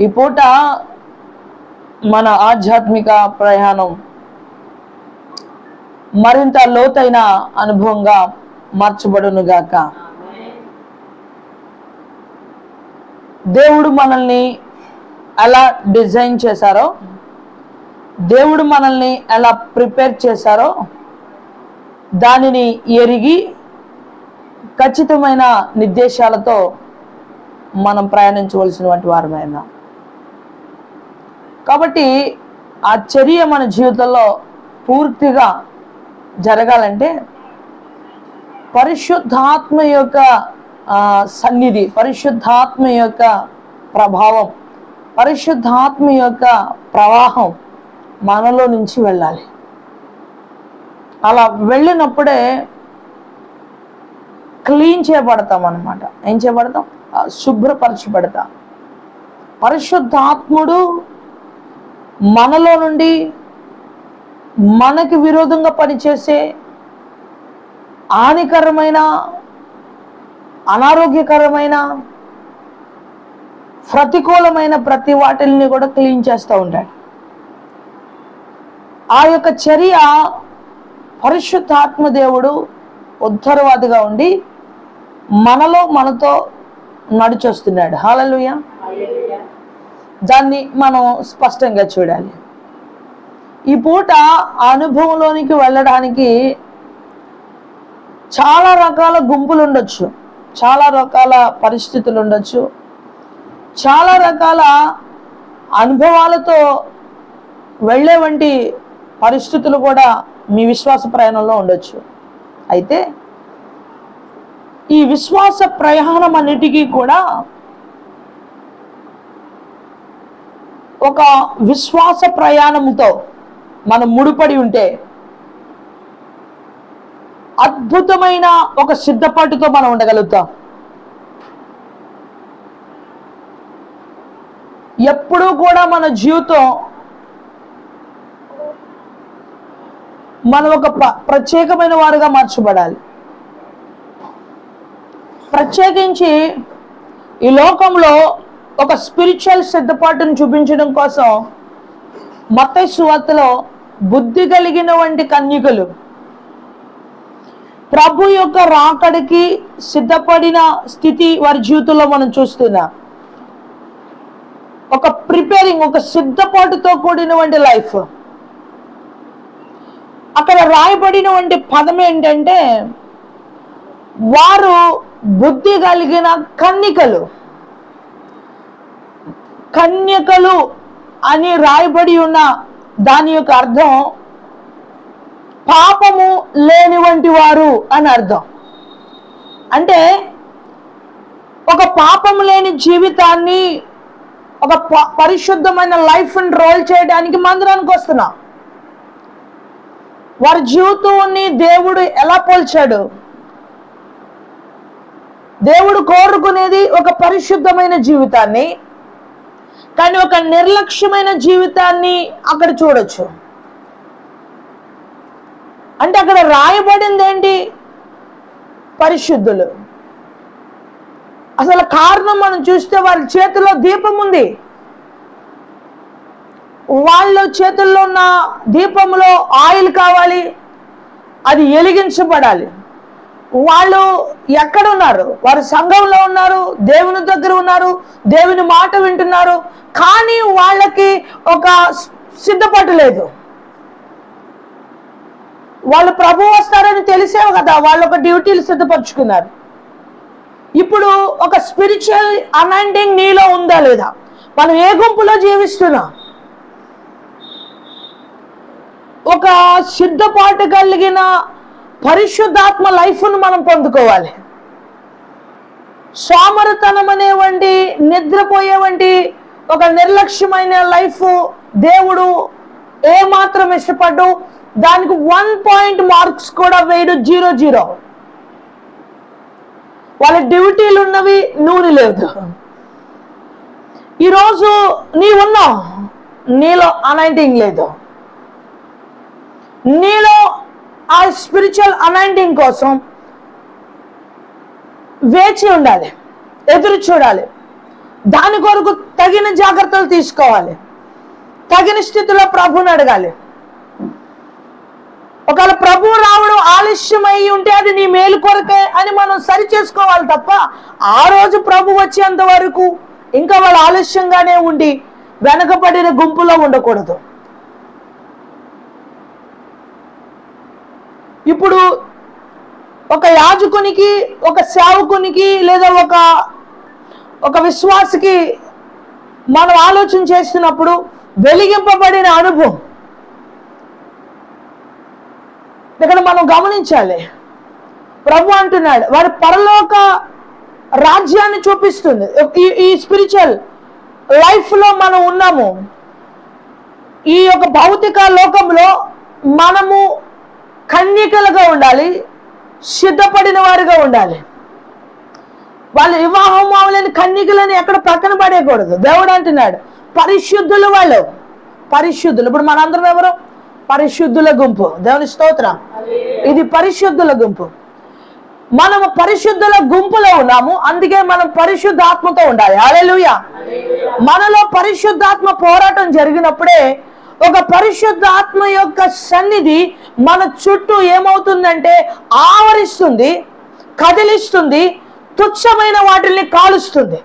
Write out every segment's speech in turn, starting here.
ఈ పూట మన ఆధ్యాత్మిక ప్రయాణం మరింత లోతైన అనుభవంగా మార్చబడునుగాక. దేవుడు మనల్ని ఎలా డిజైన్ చేశారో, దేవుడు మనల్ని ఎలా ప్రిపేర్ చేశారో దానిని ఎరిగి ఖచ్చితమైన నిర్దేశాలతో మనం ప్రయాణించవలసినటువంటి వారమైనా. కాబట్టి ఆ చర్య మన జీవితంలో పూర్తిగా జరగాలంటే పరిశుద్ధాత్మ యొక్క సన్నిధి, పరిశుద్ధాత్మ యొక్క ప్రభావం, పరిశుద్ధాత్మ యొక్క ప్రవాహం మనలో నుంచి వెళ్ళాలి. అలా వెళ్ళినప్పుడే క్లీన్ చేయబడతాం అన్నమాట. ఏం చేయబడతాం? శుభ్రపరచబడతాం. పరిశుద్ధాత్ముడు మనలో నుండి మనకి విరోధంగా పనిచేసే హానికరమైన, అనారోగ్యకరమైన, ప్రతికూలమైన ప్రతి వాటిని కూడా క్లీన్ చేస్తూ ఉంటాడు. ఆ యొక్క చర్య పరిశుద్ధాత్మ దేవుడు ఉత్తరవాదిగా ఉండి మనతో నడిచొస్తున్నాడు. హల్లెలూయా. దాన్ని మనం స్పష్టంగా చూడాలి. ఈ పూట అనుభవంలోనికి వెళ్ళడానికి చాలా రకాల గుంపులు ఉండొచ్చు, చాలా రకాల పరిస్థితులు ఉండొచ్చు, చాలా రకాల అనుభవాలతో వెళ్ళే వంటి పరిస్థితులు కూడా మీ విశ్వాస ప్రయాణంలో ఉండొచ్చు. అయితే ఈ విశ్వాస ప్రయాణం అన్నిటికీ కూడా ఒక విశ్వాస ప్రయాణంతో మనం ముడిపడి ఉంటే అద్భుతమైన ఒక సిద్ధపాటుతో మనం ఉండగలుగుతాం. ఎప్పుడూ కూడా మన జీవితం మనం ఒక ప్రత్యేకమైన వారుగా మార్చబడాలి. ప్రత్యేకించి ఈ లోకంలో ఒక స్పిరిచువల్ సిద్ధపాటును చూపించడం కోసం మత్తయి సువార్తలో బుద్ధి కలిగిన వంటి కన్యకలు ప్రభు యొక్క రాకడికి సిద్ధపడిన స్థితి వారి జీవితంలో మనం చూస్తున్నాం. ఒక ప్రిపేరింగ్, ఒక సిద్ధపాటుతో కూడినటువంటి లైఫ్. అక్కడ రాయబడినటువంటి పదం ఏంటంటే వారు బుద్ధి కలిగిన కన్యకలు. కన్యకలు అని రాయబడి ఉన్న దాని యొక్క అర్థం పాపము లేని వంటి వారు అని అర్థం. అంటే ఒక పాపము లేని జీవితాన్ని, ఒక పరిశుద్ధమైన లైఫ్ని రోల్ చేయడానికి మందిరానికి వస్తున్నాం. వారి జీవితాన్ని దేవుడు ఎలా పోల్చాడు? దేవుడు కోరుకునేది ఒక పరిశుద్ధమైన జీవితాన్ని, కానీ ఒక నిర్లక్ష్యమైన జీవితాన్ని అక్కడ చూడొచ్చు. అంటే అక్కడ రాయబడింది ఏంటి? పరిశుద్ధులు. అసలు కారణం మనం చూస్తే వారి చేతిలో దీపం ఉంది. వాళ్ళ చేతుల్లో ఉన్న దీపంలో ఆయిల్ కావాలి, అది వెలిగించబడాలి. వాళ్ళు ఎక్కడ ఉన్నారు? వారు సంఘంలో ఉన్నారు, దేవుని దగ్గర ఉన్నారు, దేవుని మాట వింటున్నారు, కానీ వాళ్ళకి ఒక సిద్ధపాటు లేదు. వాళ్ళు ప్రభు వస్తారని తెలిసేవి కదా, వాళ్ళు ఒక డ్యూటీలు సిద్ధపరచుకున్నారు. ఇప్పుడు ఒక స్పిరిచువల్ అనాయింటింగ్ నీలో ఉందా లేదా? మనం ఏ గుంపులో జీవిస్తున్నాం? ఒక సిద్ధపాటు కలిగిన పరిశుద్ధాత్మ లైఫ్ను మనం పొందుకోవాలి. సోమరితనం అనేవంటి, నిద్రపోయేవంటి ఒక నిర్లక్ష్యమైన లైఫ్ దేవుడు ఏమాత్రం ఇష్టపడ్డు. దానికి 1 పాయింట్ మార్క్స్ కూడా వేయడు. 0-0. వాళ్ళ డ్యూటీలు ఉన్నవి, నూనె లేదు. ఈరోజు నీవున్నావు, నీలో అనాయింటింగ్ లేదు. నీలో ఆ స్పిరిచువల్ అనాయింటింగ్ కోసం వేచి ఉండాలి, ఎదురు చూడాలి. దాని కొరకు తగిన జాగ్రత్త జాగ్రత్తలు తీసుకోవాలి. తగిన స్థితిలో ప్రభువుని అడగాలి. ఒకవేళ ప్రభువు రావడం ఆలస్యమై ఉంటే అది నీ మేలు కొరకే అని మనం సరి చేసుకోవాలి తప్ప ఆ రోజు ప్రభు వచ్చేంత వరకు ఇంకా వాళ్ళు ఆలస్యంగానే ఉండి వెనకబడిన గుంపులో ఉండకూడదు. ఇప్పుడు ఒక యాజకునికి, ఒక సేవకునికి లేదా ఒక విశ్వాసికి మనం ఆలోచన చేస్తున్నప్పుడు వెలిగింపబడిన అనుభవం ఇక్కడ మనం గమనించాలి. ప్రభు అంటున్నాడు వారి పరలోక రాజ్యాన్ని చూపిస్తుంది. ఈ స్పిరిచువల్ లైఫ్ లో మనం ఉన్నాము. ఈ యొక్క భౌతిక లోకంలో మనము కన్యకలుగా ఉండాలి, సిద్ధపడిన వారిగా ఉండాలి. వాళ్ళు వివాహం అవ్వలేని కన్యకలని ఎక్కడ పక్కన పడేయకూడదు. దేవుడు అంటున్నాడు పరిశుద్ధులు వాళ్ళు, పరిశుద్ధులు. ఇప్పుడు మనందరం ఎవరు? పరిశుద్ధుల గుంపు. దేవుని స్తోత్రం. ఇది పరిశుద్ధుల గుంపు. మనము పరిశుద్ధుల గుంపులో ఉన్నాము. అందుకే మనం పరిశుద్ధాత్మతో ఉండాలి. హల్లెలూయా. మనలో పరిశుద్ధాత్మ పోరాటం జరిగినప్పుడే ఒక పరిశుద్ధాత్మ యొక్క సన్నిధి మన చుట్టూ ఏమవుతుందంటే ఆవరిస్తుంది, కదిలిస్తుంది, తుచ్చమైన వాటిని కాలుస్తుంది.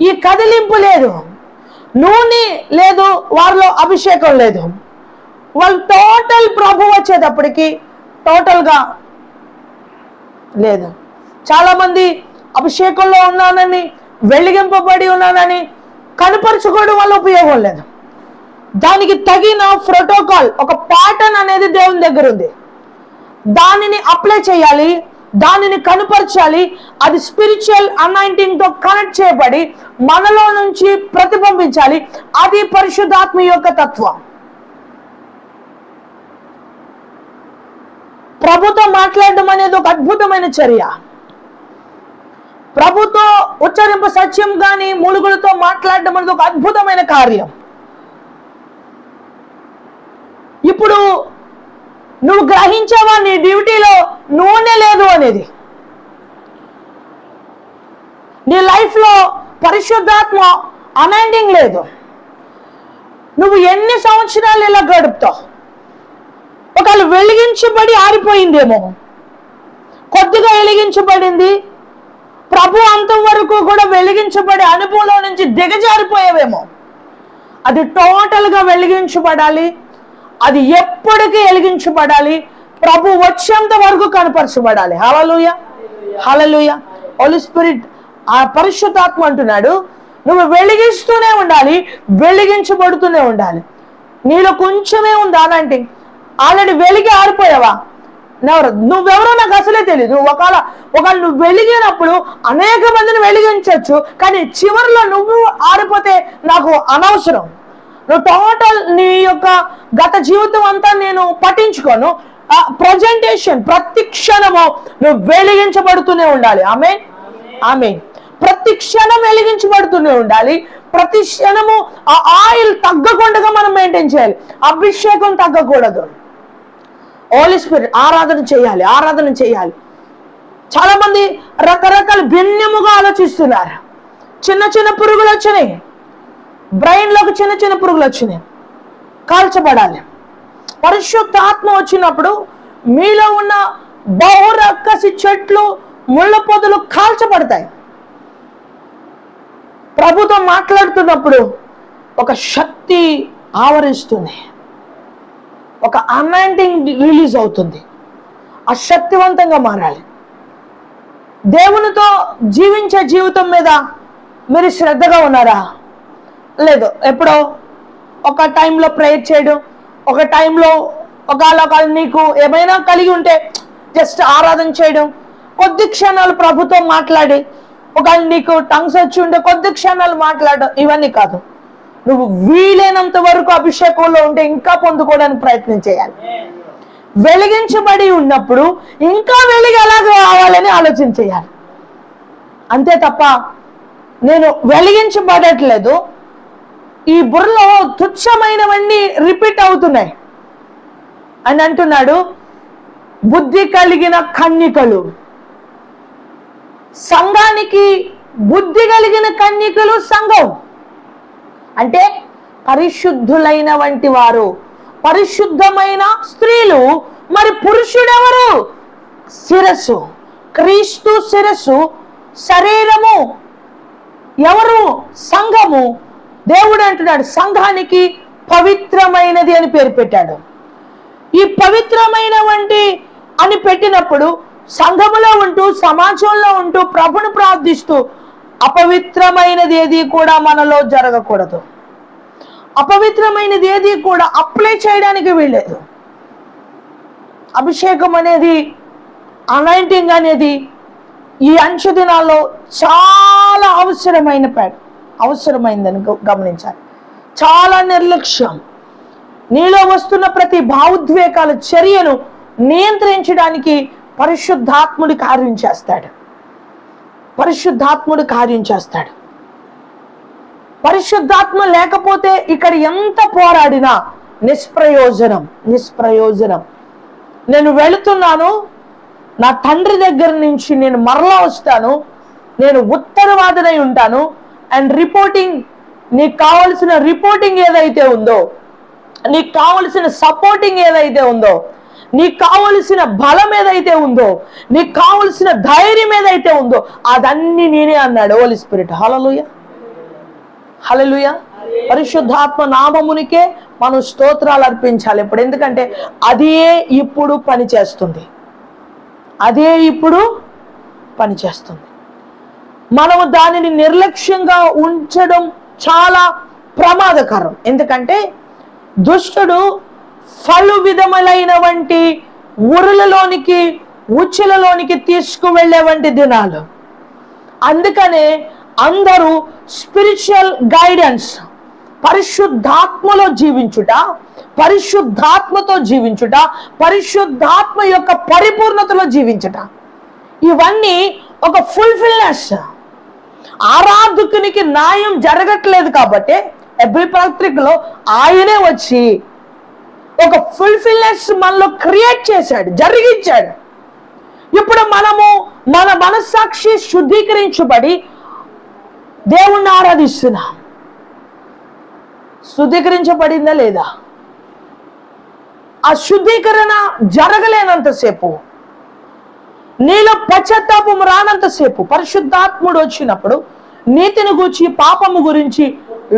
ఈ కదిలింపు లేదు, నూనె లేదు, వారిలో అభిషేకం లేదు. వాళ్ళు టోటల్ ప్రభు వచ్చేటప్పటికి టోటల్గా లేదు. చాలా మంది అభిషేకంలో ఉన్నానని, వెలిగింపబడి ఉన్నానని కనపరచుకోవడం వల్ల ఉపయోగం లేదు. దానికి తగిన ప్రోటోకాల్, ఒక ప్యాటర్న్ అనేది దేవుని దగ్గర ఉంది. దానిని అప్లై చేయాలి, దానిని కనుపరచాలి. అది స్పిరిచువల్ అనాయింటింగ్ తో కనెక్ట్ చేయబడి మనలో నుంచి ప్రతిబింబించాలి. అది పరిశుద్ధాత్మ యొక్క తత్వం. ప్రభుతో మాట్లాడడం అనేది ఒక అద్భుతమైన చర్య. ప్రభుతో ఉచ్చరింపు సత్యం కానీ మూలుగులతో మాట్లాడడం అనేది ఒక అద్భుతమైన కార్యం. ఇప్పుడు నువ్వు గ్రహించావా నీ డ్యూటీలో నూనె లేదు అనేది? నీ లైఫ్ లో పరిశుద్ధాత్మ అనాయింటింగ్ లేదు. నువ్వు ఎన్ని సంవత్సరాలు ఇలా గడుపుతావు? ఒకవేళ వెలిగించబడి ఆరిపోయిందేమో, కొద్దిగా వెలిగించబడింది, ప్రభు అంతం వరకు కూడా వెలిగించబడే అనుభవంలో నుంచి దిగజారిపోయేవేమో. అది టోటల్ గా వెలిగించబడాలి. అది ఎప్పటికీ వెలిగించబడాలి. ప్రభు వచ్చేంత వరకు కనపరచబడాలి. హల్లెలూయా, హల్లెలూయా. హోలీ స్పిరిట్, ఆ పరిశుద్ధాత్మ అంటున్నాడు నువ్వు వెలిగిస్తూనే ఉండాలి, వెలిగించబడుతూనే ఉండాలి. నీలో కొంచెమే ఉంది అలాంటి, ఆల్రెడీ వెలిగి ఆరిపోయావా? నువ్వెవరో నాకు అసలే తెలియదు. ఒకవేళ నువ్వు వెలిగినప్పుడు అనేక మందిని వెలిగించవచ్చు, కానీ చివరిలో నువ్వు ఆరిపోతే నాకు అనవసరం. నువ్వు టోటల్ నీ యొక్క గత జీవితం అంతా నేను పట్టించుకోను. ప్రజెంటేషన్ ప్రతి క్షణము నువ్వు వెలిగించబడుతూనే ఉండాలి. ఆమేన్, ఆమేన్. ప్రతి క్షణం వెలిగించబడుతూనే ఉండాలి. ప్రతి క్షణము ఆ ఆయిల్ తగ్గకుండా మనం మెయింటైన్ చేయాలి. అభిషేకం తగ్గకూడదు. హోలీ స్పిరిట్ ఆరాధన చేయాలి, ఆరాధన చేయాలి. చాలా మంది రకరకాల భిన్నముగా ఆలోచిస్తున్నారు. చిన్న చిన్న పురుగులు వచ్చినాయి, బ్రెయిన్ లోకి చిన్న చిన్న పురుగులు వచ్చినాయి, కాల్చబడాలి. పరిశుద్ధాత్మ వచ్చినప్పుడు మీలో ఉన్న బహురక్కసి చెట్లు, ముళ్ళ పొదలు కాల్చబడతాయి. ప్రభుతో మాట్లాడుతున్నప్పుడు ఒక శక్తి ఆవరిస్తుంది, ఒక అనాయింటింగ్ రిలీజ్ అవుతుంది. ఆ శక్తివంతంగా మారాలి. దేవునితో జీవించే జీవితం మీద మీరు శ్రద్ధగా ఉన్నారా? లేదు. ఎప్పుడో ఒక టైంలో ప్రేయర్ చేయడం, ఒక టైంలో ఒకవేళ నీకు ఏమైనా కలిగి ఉంటే జస్ట్ ఆరాధన చేయడం, కొద్ది క్షణాలు ప్రభుతో మాట్లాడి, ఒకవేళ నీకు టంగ్స్ వచ్చి ఉంటే కొద్ది క్షణాలు మాట్లాడడం, ఇవన్నీ కాదు. నువ్వు వీలైనంత వరకు అభిషేకంలో ఉంటే ఇంకా పొందుకోవడానికి ప్రయత్నం చేయాలి. వెలిగించబడి ఉన్నప్పుడు ఇంకా వెలిగి ఎలాగ రావాలని ఆలోచన చేయాలి. అంతే తప్ప నేను వెలిగించబడట్లేదు, ఈ బుర్రలో తుచ్చమైనవన్నీ రిపీట్ అవుతున్నాయి అని అంటున్నాడు. బుద్ధి కలిగిన కన్యకలు, సంఘానికి బుద్ధి కలిగిన కన్యకలు సంఘం. అంటే పరిశుద్ధులైన వంటి వారు, పరిశుద్ధమైన స్త్రీలు. మరి పురుషుడెవరు? శిరస్సు, క్రీస్తు శిరస్సు, శరీరము ఎవరు? సంఘము. దేవుడు అంటున్నాడు సంఘానికి పవిత్రమైనది అని పేరు పెట్టాడు. ఈ పవిత్రమైన వంటి అని పెట్టినప్పుడు సంఘములో ఉంటూ, సమాజంలో ఉంటూ, ప్రభుని ప్రార్థిస్తూ అపవిత్రమైనది ఏది కూడా మనలో జరగకూడదు. అపవిత్రమైనది ఏది కూడా అప్లై చేయడానికి వీల్లేదు. అభిషేకం అనేది, అనాయింటింగ్ అనేది ఈ అంచె దినాల్లో చాలా అవసరమైందని గమనించాలి. చాలా నిర్లక్ష్యం. నీలో వస్తున్న ప్రతి భావోద్వేగాల చర్యను నియంత్రించడానికి పరిశుద్ధాత్ముడి కార్యం చేస్తాడు. పరిశుద్ధాత్ముడు కార్యం చేస్తాడు. పరిశుద్ధాత్మ లేకపోతే ఇక్కడ ఎంత పోరాడినా నిష్ప్రయోజనం. నేను వెళుతున్నాను, నా తండ్రి దగ్గర నుంచి నేను మరలా వస్తాను, నేను ఉత్తరవాదనై ఉంటాను, అండ్ రిపోర్టింగ్, నీకు కావలసిన రిపోర్టింగ్ ఏదైతే ఉందో, నీకు కావలసిన సపోర్టింగ్ ఏదైతే ఉందో, నీకు కావలసిన బలం ఏదైతే ఉందో, నీకు కావలసిన ధైర్యం ఏదైతే ఉందో అదన్నీ నేనే అన్నాడు హోలీ స్పిరిట్. హల్లెలూయా, హల్లెలూయా. పరిశుద్ధాత్మ నామమునికే మనం స్తోత్రాలు అర్పించాలి ఇప్పుడు. ఎందుకంటే అదే ఇప్పుడు పనిచేస్తుంది. మనము దానిని నిర్లక్ష్యంగా ఉంచడం చాలా ప్రమాదకరం. ఎందుకంటే దుష్టుడు పలు విధములైన వంటి ఉరులలోనికి, ఉచ్చులలోనికి తీసుకువెళ్ళే వంటి దినాలు. అందుకనే అందరూ స్పిరిచువల్ గైడెన్స్, పరిశుద్ధాత్మలో జీవించుట, పరిశుద్ధాత్మతో జీవించుట, పరిశుద్ధాత్మ యొక్క పరిపూర్ణతలో జీవించుట, ఇవన్నీ ఒక ఫుల్ఫిల్నెస్. ఆరాధకునికి న్యాయం జరగట్లేదు కాబట్టి ఎబ్రీ పత్రికలో ఆయనే వచ్చి ఒక ఫుల్ఫిల్నెస్ మనలో క్రియేట్ చేశాడు, జరిగించాడు. ఇప్పుడు మనము మన మనస్సాక్షి శుద్ధీకరించబడి దేవుణ్ణి ఆరాధిస్తున్నాం. శుద్ధీకరించబడిందా లేదా? ఆ శుద్ధీకరణ జరగలేనంతసేపు, నీలో పశ్చాత్తాపం రానంతసేపు, పరిశుద్ధాత్ముడు వచ్చినప్పుడు నీతిని గురించి, పాపము గురించి,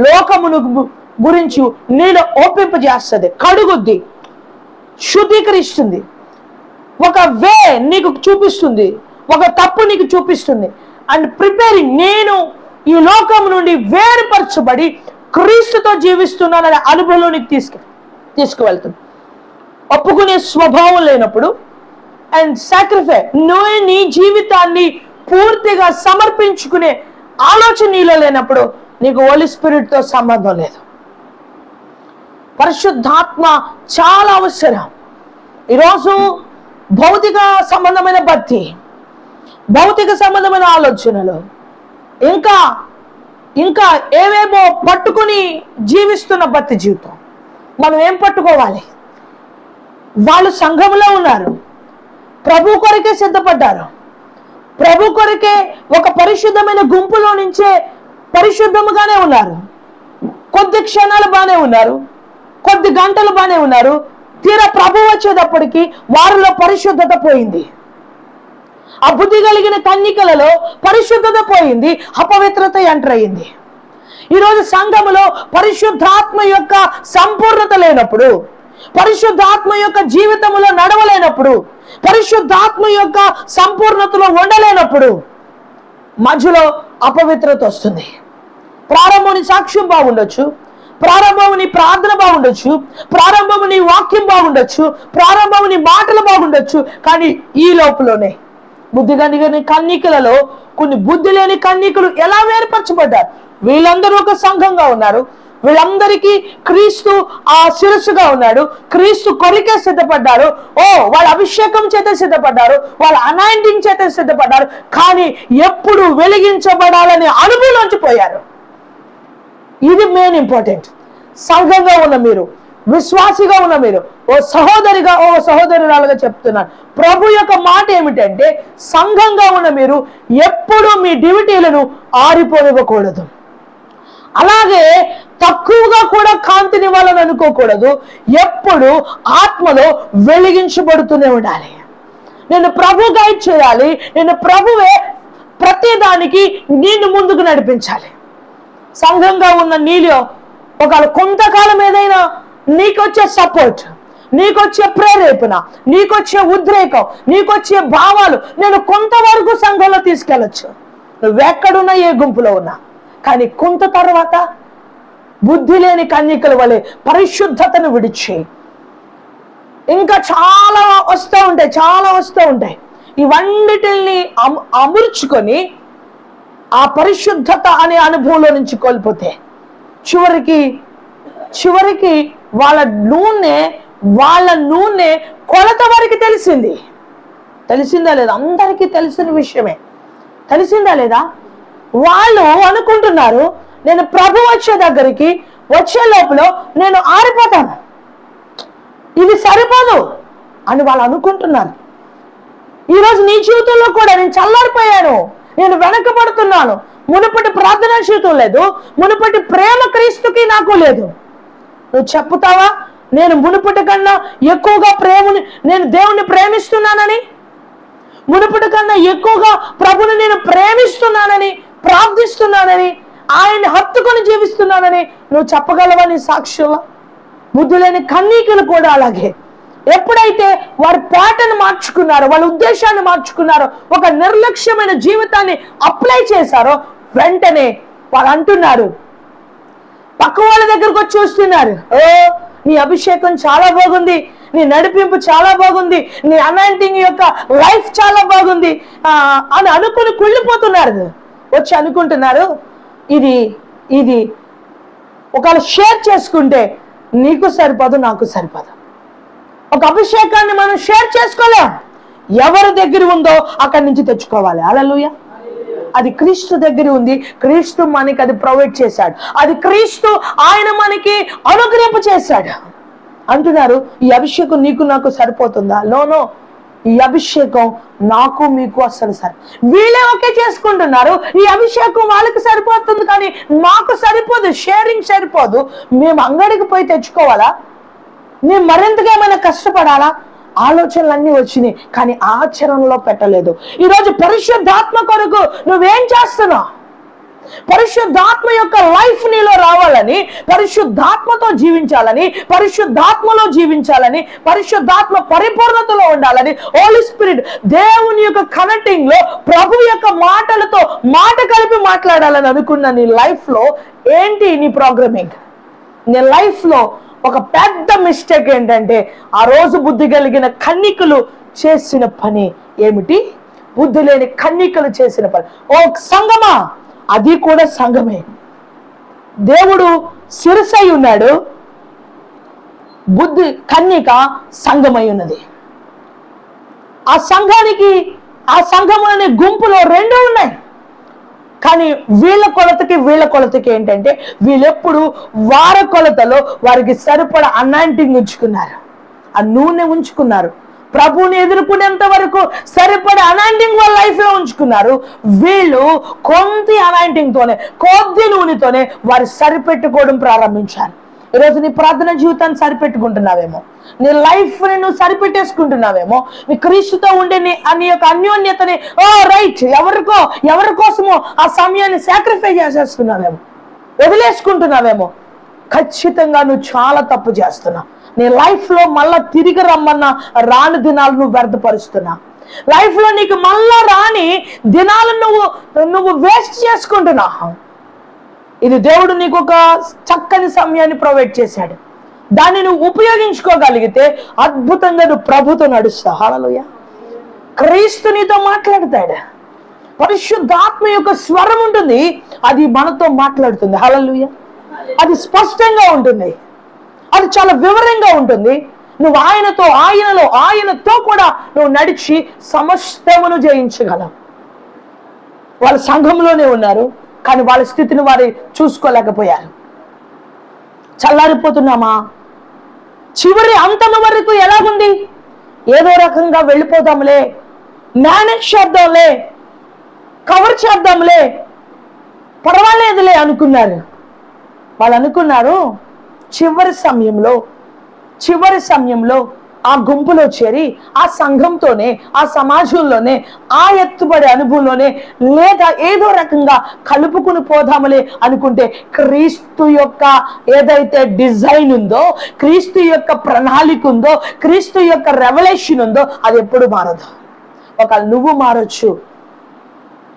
లోకమును గురించి నీలో ఓపింపజేస్తుంది, కడుగుద్ది, శుద్ధీకరిస్తుంది, ఒక వే నీకు చూపిస్తుంది, ఒక తప్పు నీకు చూపిస్తుంది. అండ్ ప్రిపేరింగ్, నేను ఈ లోకం నుండి వేరుపరచబడి క్రీస్తుతో జీవిస్తున్నాననే అనుభవంలోనికి తీసుకువెళ్తుంది. ఒప్పుకునే స్వభావం లేనప్పుడు అండ్ సాక్రిఫై, నువ్వు నీ జీవితాన్ని పూర్తిగా సమర్పించుకునే ఆలోచన నీలో లేనప్పుడు నీకు హోలీ స్పిరిట్ తో సంబంధం లేదు. పరిశుద్ధాత్మ చాలా అవసరం. ఈరోజు భౌతిక సంబంధమైన భక్తి, భౌతిక సంబంధమైన ఆలోచనలు, ఇంకా ఏవేమో పట్టుకుని జీవిస్తున్న భక్తి జీవితం. మనం ఏం పట్టుకోవాలి? వాళ్ళు సంఘంలో ఉన్నారు, ప్రభు కొరకే సిద్ధపడ్డారు, ప్రభు కొరకే ఒక పరిశుద్ధమైన గుంపులో నుంచే పరిశుద్ధముగానే ఉన్నారు. కొద్ది క్షణాలు బానే ఉన్నారు, కొద్ది గంటలు బానే ఉన్నారు. తీరా ప్రభు వచ్చేటప్పటికి వారిలో పరిశుద్ధత పోయింది. ఆ బుద్ధి కలిగిన కన్యకలలో పరిశుద్ధత పోయింది, అపవిత్రత ఎంటర్ అయింది. ఈరోజు సంఘములో పరిశుద్ధాత్మ యొక్క సంపూర్ణత లేనప్పుడు, పరిశుద్ధాత్మ యొక్క జీవితంలో నడవలేనప్పుడు, పరిశుద్ధాత్మ యొక్క సంపూర్ణతలో ఉండలేనప్పుడు మధ్యలో అపవిత్రత వస్తుంది. ప్రారంభం నీ సాక్ష్యం బాగుండొచ్చు, ప్రారంభం నీ ప్రార్థన బాగుండొచ్చు, ప్రారంభం నీ వాక్యం బాగుండొచ్చు, ప్రారంభం నీ మాటలు బాగుండొచ్చు, కానీ ఈ లోపలనే బుద్ధి కలిగిన కన్యకలలో కొన్ని బుద్ధి లేని కన్యకలు ఎలా వేరుపరచబడ్డారు? వీళ్ళందరూ ఒక సంఘంగా ఉన్నారు, వీళ్ళందరికీ క్రీస్తు ఆ శిరస్సుగా ఉన్నాడు, క్రీస్తు కొరికే సిద్ధపడ్డారు. వాళ్ళ అభిషేకం చేత సిద్ధపడ్డారు, వాళ్ళ అనాయింటింగ్ చేత సిద్ధపడ్డారు, కానీ ఎప్పుడు వెలిగించబడాలనే అనుభవంలోంచి పోయారు. ఇది మెయిన్ ఇంపార్టెంట్. సంఘంగా ఉన్న మీరు, విశ్వాసిగా ఉన్న మీరు, ఓ సహోదరిగా, ఓ సహోదరురాలుగా చెప్తున్నాను, ప్రభు యొక్క మాట ఏమిటంటే సంఘంగా ఉన్న మీరు ఎప్పుడు మీ డ్యూటీలను ఆరిపోనివ్వకూడదు. అలాగే తక్కువగా కూడా కాంతినివ్వాలని అనుకోకూడదు. ఎప్పుడు ఆత్మలో వెలిగించబడుతూనే ఉండాలి. నేను ప్రభు గైడ్ చేయాలి. నేను ప్రభువే ప్రతి దానికి నిన్ను ముందుకు నడిపించాలి. సంఘంగా ఉన్న నీలో ఒకవేళ కొంతకాలం ఏదైనా నీకొచ్చే సపోర్ట్, నీకొచ్చే ప్రేరేపణ, నీకొచ్చే ఉద్రేకం, నీకొచ్చే భావాలు నేను కొంతవరకు సంఘంలో తీసుకెళ్ళచ్చు. నువ్వెక్కడున్నా, ఏ గుంపులో ఉన్నా. కానీ కొంత తర్వాత బుద్ధి లేని కన్యకల వలె పరిశుద్ధతను విడిచి ఇంకా చాలా వస్తూ ఉంటాయి. ఇవన్నిటిని అమర్చుకొని ఆ పరిశుద్ధత అనే అనుభవంలో నుంచి కోల్పోతే చివరికి వాళ్ళ నూనె కొలత వరకు తెలిసిందా లేదా? అందరికీ తెలిసిన విషయమే. తెలిసిందా లేదా? వాళ్ళు అనుకుంటున్నారు నేను ప్రభు వచ్చే లోపల నేను ఆరిపోతాను, ఇది సరిపోదు అని వాళ్ళు అనుకుంటున్నారు. ఈరోజు నీ జీవితంలో కూడా నేను చల్లారిపోయాను, నేను వెనకబడుతున్నాను, మునుపటి ప్రార్థనా జీవితం లేదు, మునుపటి ప్రేమ క్రీస్తుకి నాకు లేదు. నువ్వు చెప్పుతావా నేను మునుపటి కన్నా ఎక్కువగా నేను దేవుణ్ణి ప్రేమిస్తున్నానని, మునుపటి కన్నా ఎక్కువగా ప్రభుని నేను ప్రేమిస్తున్నానని, ప్రార్థిస్తున్నానని, ఆయన్ని హత్తుకొని జీవిస్తున్నానని నువ్వు చెప్పగలవా నీ సాక్షుల్లో? బుద్ధి లేని కన్యకలు కూడా అలాగే. ఎప్పుడైతే వారి పాటను మార్చుకున్నారో, వాళ్ళ ఉద్దేశాన్ని మార్చుకున్నారో, ఒక నిర్లక్ష్యమైన జీవితాన్ని అప్లై చేశారో, వెంటనే వాళ్ళు అంటున్నారు, పక్క వాళ్ళ దగ్గరకు వచ్చి చూస్తున్నారు, ఓ నీ అభిషేకం చాలా బాగుంది, నీ నడిపింపు చాలా బాగుంది, నీ అనాయింటింగ్ యొక్క లైఫ్ చాలా బాగుంది అని అనుకుని కుళ్ళిపోతున్నారు. వచ్చి అనుకుంటున్నారు ఇది ఒకవేళ షేర్ చేసుకుంటే నీకు సరిపోదు, నాకు సరిపోదు. ఒక అభిషేకాన్ని మనం షేర్ చేసుకోలేం. ఎవరి దగ్గర ఉందో అక్కడి నుంచి తెచ్చుకోవాలి. హల్లెలూయా. అది క్రీస్తు దగ్గర ఉంది. క్రీస్తు మనకి అది ప్రొవైడ్ చేశాడు. అది క్రీస్తు ఆయన మనకి అనుగ్రహింప చేశాడు. అంటున్నారు ఈ అభిషేకం నీకు నాకు సరిపోతుందా? నో, ఈ అభిషేకం నాకు మీకు అసలు వీళ్ళే ఓకే చేసుకుంటున్నారు. ఈ అభిషేకం వాళ్ళకి సరిపోతుంది కానీ మాకు సరిపోదు, షేరింగ్ సరిపోదు. మేము అంగడికి పోయి తెచ్చుకోవాలా? మేము మరింతగా ఏమైనా కష్టపడాలా? ఆలోచనలన్నీ వచ్చినాయి కానీ ఆచరణలో పెట్టలేదు. ఈరోజు పరిశుద్ధాత్మ కొరకు నువ్వేం చేస్తున్నావు? పరిశుద్ధాత్మ యొక్క లైఫ్ నీలో రావాలని, పరిశుద్ధాత్మతో జీవించాలని, పరిశుద్ధాత్మలో జీవించాలని, పరిశుద్ధాత్మ పరిపూర్ణతలో ఉండాలని, హోలీ స్పిరిట్ దేవుని యొక్క కనెక్టింగ్ లో ప్రభు యొక్క మాటలతో మాట కలిపి మాట్లాడాలని అనుకున్న నీ లైఫ్ లో ఏంటి నీ ప్రోగ్రామింగ్? నీ లైఫ్ లో ఒక పెద్ద మిస్టేక్ ఏంటంటే ఆ రోజు బుద్ధి కలిగిన కన్యకలు చేసిన పని ఏమిటి? బుద్ధి లేని కన్యకలు చేసిన పని. ఓ సంగమా, అది కూడా సంఘమే. దేవుడు శిరసై ఉన్నాడు, బుద్ధి కన్యక సంఘమై ఉన్నది. ఆ సంఘంలోని గుంపులో రెండు ఉన్నాయి. కానీ వీళ్ళ కొలతకి ఏంటంటే వీళ్ళెప్పుడు వారి కొలతలో వారికి సరిపడా అనాయింటింగ్ ఉంచుకున్నారు, ఆ నూనె ఉంచుకున్నారు. ప్రభువుని ఎదుర్కొనేంత వరకు సరిపడే అనాయింటింగ్ వాళ్ళ లైఫ్ లో ఉంచుకున్నారు. వీళ్ళు కొద్ది అనాయింటింగ్ తోనే, కొద్ది నూనెతోనే వారు సరిపెట్టుకోవడం ప్రారంభించారు. ఈరోజు నీ ప్రార్థన జీవితాన్ని సరిపెట్టుకుంటున్నావేమో, నీ లైఫ్ ని నువ్వు సరిపెట్టేసుకుంటున్నావేమో, నీ క్రీస్తుతో ఉండే నీ యొక్క అన్యోన్యతని రైట్ ఎవరి కోసమో ఆ సమయాన్ని సాక్రిఫై చేసేస్తున్నావేమో, వదిలేసుకుంటున్నావేమో. ఖచ్చితంగా నువ్వు చాలా తప్పు చేస్తున్నావు. నీ లైఫ్ లో మళ్ళా తిరిగి రమ్మన్న రాని దినాలు నువ్వు వ్యర్థపరుస్తున్నా. లైఫ్ లో నీకు మళ్ళా రాని దినాలు నువ్వు వేస్ట్ చేసుకుంటున్నావు. ఇది దేవుడు నీకు ఒక చక్కని సమయాన్ని ప్రొవైడ్ చేశాడు. దాన్ని నువ్వు ఉపయోగించుకోగలిగితే అద్భుతంగా నువ్వు ప్రభుతో నడుస్తావు. హల్లెలూయా. క్రీస్తు నీతో మాట్లాడతాడు. పరిశుద్ధాత్మ యొక్క స్వరం ఉంటుంది, అది మనతో మాట్లాడుతుంది. హల్లెలూయా. అది స్పష్టంగా ఉంటుంది, అది చాలా వివరంగా ఉంటుంది. నువ్వు ఆయనతో కూడా నువ్వు నడిచి సమస్తమును జయించగలవు. వాళ్ళ సంఘంలోనే ఉన్నారు కానీ వాళ్ళ స్థితిని వారు చూసుకోలేకపోయారు. చల్లారిపోతున్నామా? చివరి అంతం వరకు ఎలాగుంది? ఏదో రకంగా వెళ్ళిపోదాంలే, మేనేజ్ చేద్దాంలే, కవర్ చేద్దాంలే, పర్వాలేదులే అనుకున్నారు. వాళ్ళు అనుకున్నారు చివరి సమయంలో ఆ గుంపులో చేరి ఆ సంఘంతోనే, ఆ సమాజంలోనే, ఆ ఎత్తుబడి అనుభవంలోనే, లేదా ఏదో రకంగా కలుపుకుని పోదామలే అనుకుంటే క్రీస్తు యొక్క ఏదైతే డిజైన్ ఉందో, క్రీస్తు యొక్క ప్రణాళిక ఉందో, క్రీస్తు యొక్క రెవల్యూషన్ ఉందో అది ఎప్పుడు మారదు. ఒకవేళ నువ్వు మారొచ్చు,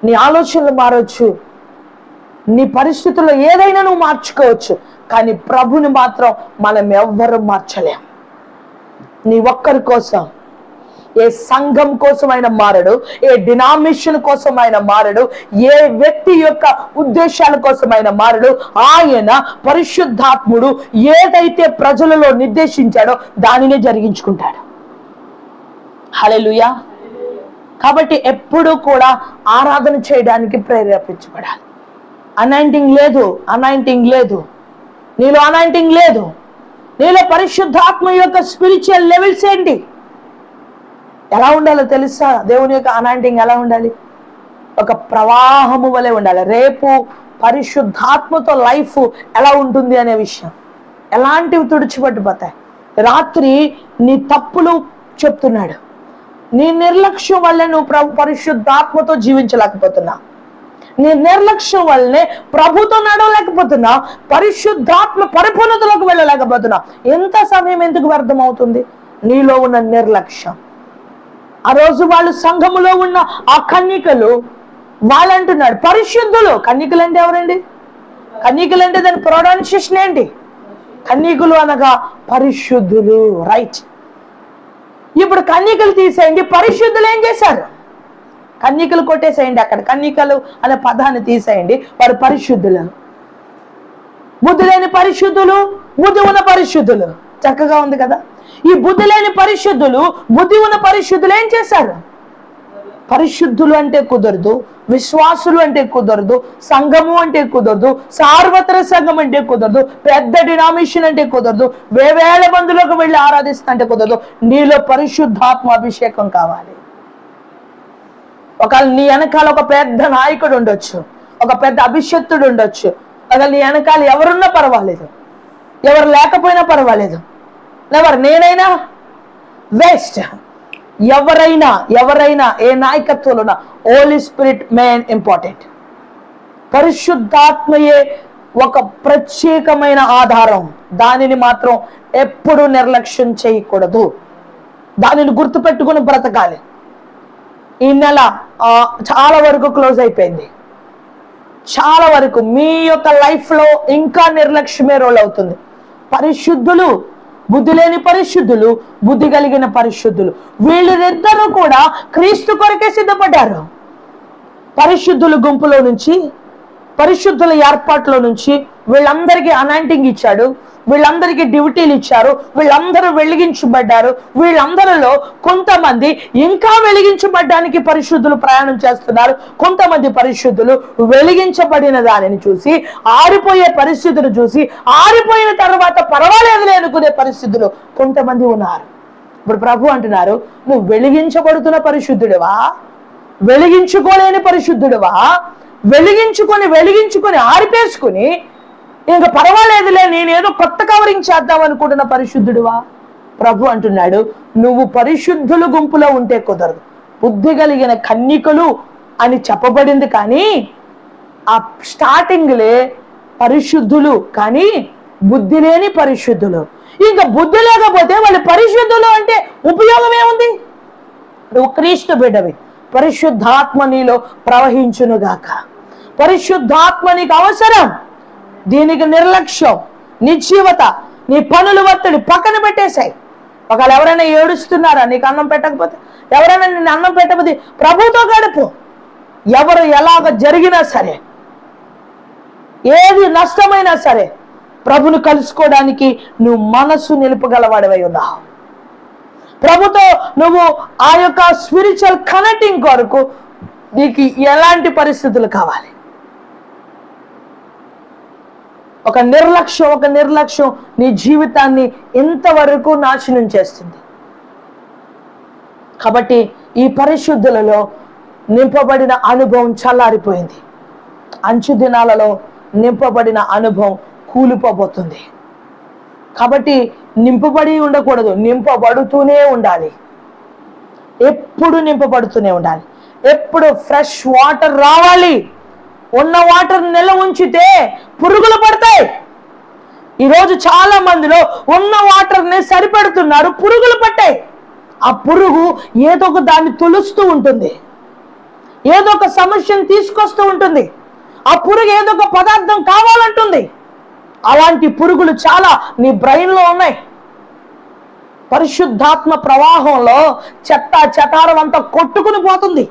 నీ ఆలోచనలు మారొచ్చు, నీ పరిస్థితుల్లో ఏదైనా నువ్వు మార్చుకోవచ్చు, కానీ ప్రభుని మాత్రం మనం ఎవ్వరూ మార్చలేం. నీ ఒక్కరి కోసం, ఏ సంఘం కోసం ఆయన మారడు, ఏ డినామినేషన్ కోసం ఆయన మారడు, ఏ వ్యక్తి యొక్క ఉద్దేశాల కోసం ఆయన మారడు. ఆయన పరిశుద్ధాత్ముడు ఏదైతే ప్రజలలో నిర్దేశించాడో దానినే జరిగించుకుంటాడు. హల్లెలూయా. కాబట్టి ఎప్పుడూ కూడా ఆరాధన చేయడానికి ప్రేరేపించబడాలి. అనాయింటింగ్ లేదు, నీలో అనాయింటింగ్ లేదు. నీలో పరిశుద్ధాత్మ యొక్క స్పిరిచువల్ లెవెల్స్ ఏంటి, ఎలా ఉండాలో తెలుసా? దేవుని యొక్క అనాయింటింగ్ ఎలా ఉండాలి? ఒక ప్రవాహము వలె ఉండాలి. రేపు పరిశుద్ధాత్మతో లైఫ్ ఎలా ఉంటుంది అనే విషయం, ఎలాంటివి తుడిచిపట్టిపోతాయి. రాత్రి నీ తప్పులు చెప్తున్నాడు, నీ నిర్లక్ష్యం వల్లే నువ్వు పరిశుద్ధాత్మతో జీవించలేకపోతున్నా, నీ నిర్లక్ష్యం వల్లనే ప్రభుతో నడవలేకపోతున్నా, పరిశుద్ధాత్మ పరిపూర్ణతలోకి వెళ్ళలేకపోతున్నా. ఎంత సమయం ఎందుకు వ్యర్థం అవుతుంది? నీలో ఉన్న నిర్లక్ష్యం. ఆ రోజు వాళ్ళు సంఘములో ఉన్న ఆ కన్యకలు వాళ్ళు అంటున్నాడు పరిశుద్ధులు. కన్యకలు అంటే ఎవరండి? కన్యకలు అంటే దాని ప్రొనౌన్సియేషన్ ఏంటి? కన్యకులు అనగా పరిశుద్ధులు. రైట్. ఇప్పుడు కన్యకలు తీసేయండి, పరిశుద్ధులు ఏం చేశారు? కన్యకలు కొట్టేసేయండి, అక్కడ కన్యకలు అనే పదాన్ని తీసేయండి, వారు పరిశుద్ధులు. బుద్ధి లేని పరిశుద్ధులు, బుద్ధి ఉన్న పరిశుద్ధులు. చక్కగా ఉంది కదా. ఈ బుద్ధి లేని పరిశుద్ధులు, బుద్ధి ఉన్న పరిశుద్ధులు ఏం చేశారు? పరిశుద్ధులు అంటే కుదరదు, విశ్వాసులు అంటే కుదరదు, సంఘము అంటే కుదరదు, సార్వత్ర సంఘం అంటే కుదరదు, పెద్ద డినామినేషన్ అంటే కుదరదు, వేవేల మందిలోకి వెళ్ళి ఆరాధిస్తా అంటే కుదరదు. నీలో పరిశుద్ధాత్మ అభిషేకం కావాలి. ఒకవేళ నీ వెనకాల ఒక పెద్ద నాయకుడు ఉండొచ్చు, ఒక పెద్ద అభిషక్తుడు ఉండొచ్చు, ఒకవేళ నీ వెనకాల ఎవరున్నా పర్వాలేదు, ఎవరు లేకపోయినా పర్వాలేదు, నేనైనా వేస్ట్. ఎవరైనా ఏ నాయకత్వంలో హోలీ స్పిరిట్ మెయిన్ ఇంపార్టెంట్. పరిశుద్ధాత్మయే ఒక ప్రత్యేకమైన ఆధారం. దానిని మాత్రం ఎప్పుడు నిర్లక్ష్యం చేయకూడదు, దానిని గుర్తుపెట్టుకుని బ్రతకాలి. ఈ నెల చాలా వరకు క్లోజ్ అయిపోయింది. చాలా వరకు మీ యొక్క లైఫ్ లో ఇంకా నిర్లక్ష్యమే రోల్ అవుతుంది. పరిశుద్ధులు, బుద్ధి లేని పరిశుద్ధులు, బుద్ధి కలిగిన పరిశుద్ధులు, వీళ్ళిద్దరూ కూడా క్రీస్తు కొరకే సిద్ధపడ్డారు. పరిశుద్ధుల గుంపులో నుంచి, పరిశుద్ధుల ఏర్పాట్లో నుంచి వీళ్ళందరికీ అనాయింటింగ్ ఇచ్చాడు, వీళ్ళందరికీ డ్యూటీలు ఇచ్చారు, వీళ్ళందరూ వెలిగించబడ్డారు. వీళ్ళందరిలో కొంతమంది ఇంకా వెలిగించబడ్డానికి పరిశుద్ధులు ప్రయాణం చేస్తున్నారు. కొంతమంది పరిశుద్ధులు వెలిగించబడిన దానిని చూసి, ఆరిపోయే పరిస్థితులు చూసి, ఆరిపోయిన తర్వాత పర్వాలేదులే అనుకునే పరిస్థితులు కొంతమంది ఉన్నారు. ఇప్పుడు ప్రభు అంటున్నారు, నువ్వు వెలిగించబడుతున్న పరిశుద్ధుడివా, వెలిగించుకోలేని పరిశుద్ధుడివా, వెలిగించుకొని ఆరిపేసుకుని ఇంకా పర్వాలేదులే నేనేదో కొత్త కవరింగ్ చేద్దాం అనుకుంటున్న పరిశుద్ధుడివా? ప్రభు అంటున్నాడు, నువ్వు పరిశుద్ధుల గుంపులో ఉంటే కుదరదు. బుద్ధి కలిగిన కన్యకలు అని చెప్పబడింది, కానీ ఆ స్టార్టింగ్లే పరిశుద్ధులు, కానీ బుద్ధి లేని పరిశుద్ధులు. ఇంకా బుద్ధి లేకపోతే వాళ్ళు పరిశుద్ధులు అంటే ఉపయోగం ఏముంది? నువ్వు క్రీస్తు బిడ్డవి, పరిశుద్ధాత్మ నీలో ప్రవహించునుగాక. పరిశుద్ధాత్మ నీకు అవసరం. దీనికి నిర్లక్ష్యం, నిర్జీవత, నీ పనులు ఒత్తిడి పక్కన పెట్టేశాయి. ఒకవేళ ఎవరైనా ఏడుస్తున్నారా నీకు అన్నం పెట్టకపోతే, ఎవరైనా నిన్ను అన్నం పెట్టకపోతే ప్రభుతో గడుపు. ఎవరు ఎలాగ జరిగినా సరే, ఏది నష్టమైనా సరే, ప్రభును కలుసుకోవడానికి నువ్వు మనసు నిలుపగలవాడివై ఉన్నావు. ప్రభుతో నువ్వు ఆ యొక్క స్పిరిచువల్ కనెక్టింగ్ కొరకు నీకు ఎలాంటి పరిస్థితులు కావాలి? ఒక నిర్లక్ష్యం నీ జీవితాన్ని ఇంతవరకు నాశనం చేస్తుంది. కాబట్టి ఈ పరిశుద్ధులలో నింపబడిన అనుభవం చల్లారిపోయింది. అంచు దినాలలో నింపబడిన అనుభవం కూలిపోబోతుంది. కాబట్టి నింపబడి ఉండకూడదు, నింపబడుతూనే ఉండాలి. ఎప్పుడు నింపబడుతూనే ఉండాలి. ఎప్పుడు ఫ్రెష్ వాటర్ రావాలి. ఉన్న వాటర్ నిల్వ ఉంచితే పురుగులు పడతాయి. ఈరోజు చాలా మందిలో ఉన్న వాటర్ని సరిపెడుతున్నారు, పురుగులు పట్టాయి. ఆ పురుగు ఏదో ఒక దాన్ని తొలుస్తూ ఉంటుంది, ఏదో ఒక సమస్యను తీసుకొస్తూ ఉంటుంది. ఆ పురుగు ఏదో ఒక పదార్థం కావాలంటుంది. అలాంటి పురుగులు చాలా నీ బ్రెయిన్లో ఉన్నాయి. పరిశుద్ధాత్మ ప్రవాహంలో చెత్త చెటారం అంతా కొట్టుకుని పోతుంది.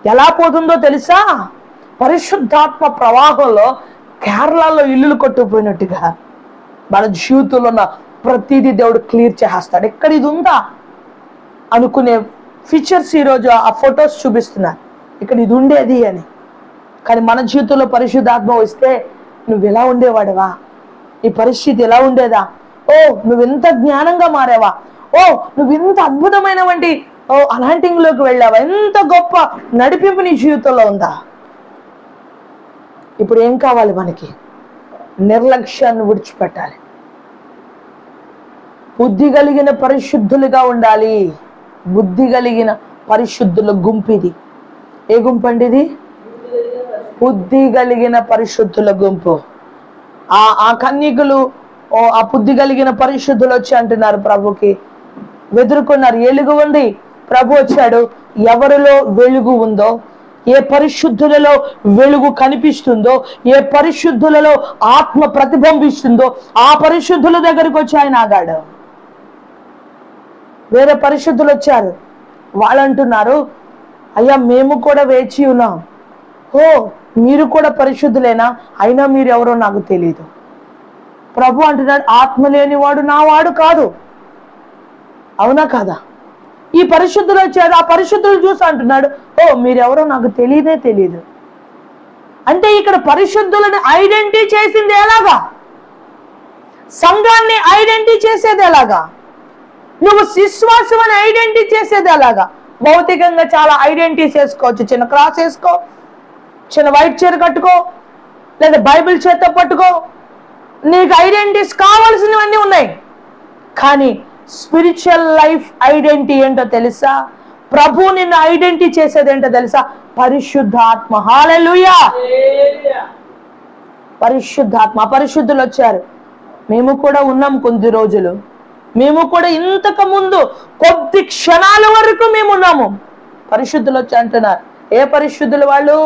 ఎలా పోతుందో తెలుసా? పరిశుద్ధాత్మ ప్రవాహంలో కేరళలో ఇల్లులు కొట్టుకుపోయినట్టుగా మన జీవితంలో ఉన్న ప్రతిదీ దేవుడు క్లియర్ చేస్తాడు. ఎక్కడ ఇది ఉందా అనుకునే ఫీచర్స్ ఈరోజు ఆ ఫొటోస్ చూపిస్తున్నారు, ఇక్కడ ఇది ఉండేది అని. కానీ మన జీవితంలో పరిశుద్ధాత్మ వస్తే నువ్వు ఎలా ఉండేవాడివా? ఈ పరిస్థితి ఎలా ఉండేదా? ఓ నువ్వు ఎంత జ్ఞానంగా మారావా? ఓ నువ్వు ఎంత అద్భుతమైనటువంటి అలాంటిలోకి వెళ్ళావా? ఎంత గొప్ప నడిపింపు నీ జీవితంలో ఉందా? ఇప్పుడు ఏం కావాలి మనకి? నిర్లక్ష్యాన్ని విడిచిపెట్టాలి. బుద్ధి కలిగిన పరిశుద్ధులుగా ఉండాలి. బుద్ధి కలిగిన పరిశుద్ధుల గుంపు ఇది. ఏ గుంపు అండి ఇది? బుద్ధి కలిగిన పరిశుద్ధుల గుంపు. ఆ కన్యకులు ఆ బుద్ధి కలిగిన పరిశుద్ధులు వచ్చి అంటున్నారు ప్రభుకి, వెదురుకున్నారు. వెలుగు ఉంది. ప్రభు వచ్చాడు. ఎవరిలో వెలుగు ఉందో, ఏ పరిశుద్ధులలో వెలుగు కనిపిస్తుందో, ఏ పరిశుద్ధులలో ఆత్మ ప్రతిబింబిస్తుందో ఆ పరిశుద్ధుల దగ్గరికి వచ్చి ఆయన ఆగాడు. వేరే పరిశుద్ధులు వచ్చారు. వాళ్ళు అంటున్నారు, అయ్యా మేము కూడా వేచి ఉన్నాం. ఓ మీరు కూడా పరిశుద్ధులేనా? అయినా మీరు ఎవరో నాకు తెలియదు. ప్రభు అంటున్నాడు, ఆత్మ లేనివాడు నా వాడు కాదు. అవునా కాదా? ఈ పరిశుద్ధులు వచ్చాడు. ఆ పరిశుద్ధులు చూసి అంటున్నాడు, ఓ మీరెవరో నాకు తెలియదు. అంటే ఇక్కడ పరిశుద్ధులను ఐడెంటిటీ చేసింది ఎలాగా? సంఘాన్ని ఐడెంటిటీ చేసేది ఎలాగా? నువ్వు విశ్వాసం ఐడెంటిటీ చేసేది ఎలాగా? భౌతికంగా చాలా ఐడెంటిటీస్ వేసుకోవచ్చు. చిన్న క్రాస్ వేసుకో, చిన్న వైట్ చీర కట్టుకో, లేదా బైబిల్ చేత పట్టుకో. నీకు ఐడెంటిటీస్ కావాల్సినవన్నీ ఉన్నాయి. కానీ స్పిరిచువల్ లైఫ్ ఐడెంటిటీ ఏంటో తెలుసా? ప్రభు నిన్ను ఐడెంటిటీ చేసేది ఏంటో తెలుసా? పరిశుద్ధాత్మ. హల్లెలూయా! పరిశుద్ధాత్మ. పరిశుద్ధులు వచ్చారు. మేము కూడా ఉన్నాం కొద్ది రోజులు. మేము కూడా ఇంతకు ముందు కొద్ది క్షణాల వరకు మేము ఉన్నాము. పరిశుద్ధులు వచ్చి అంటున్నారు. ఏ పరిశుద్ధులు వాళ్ళు?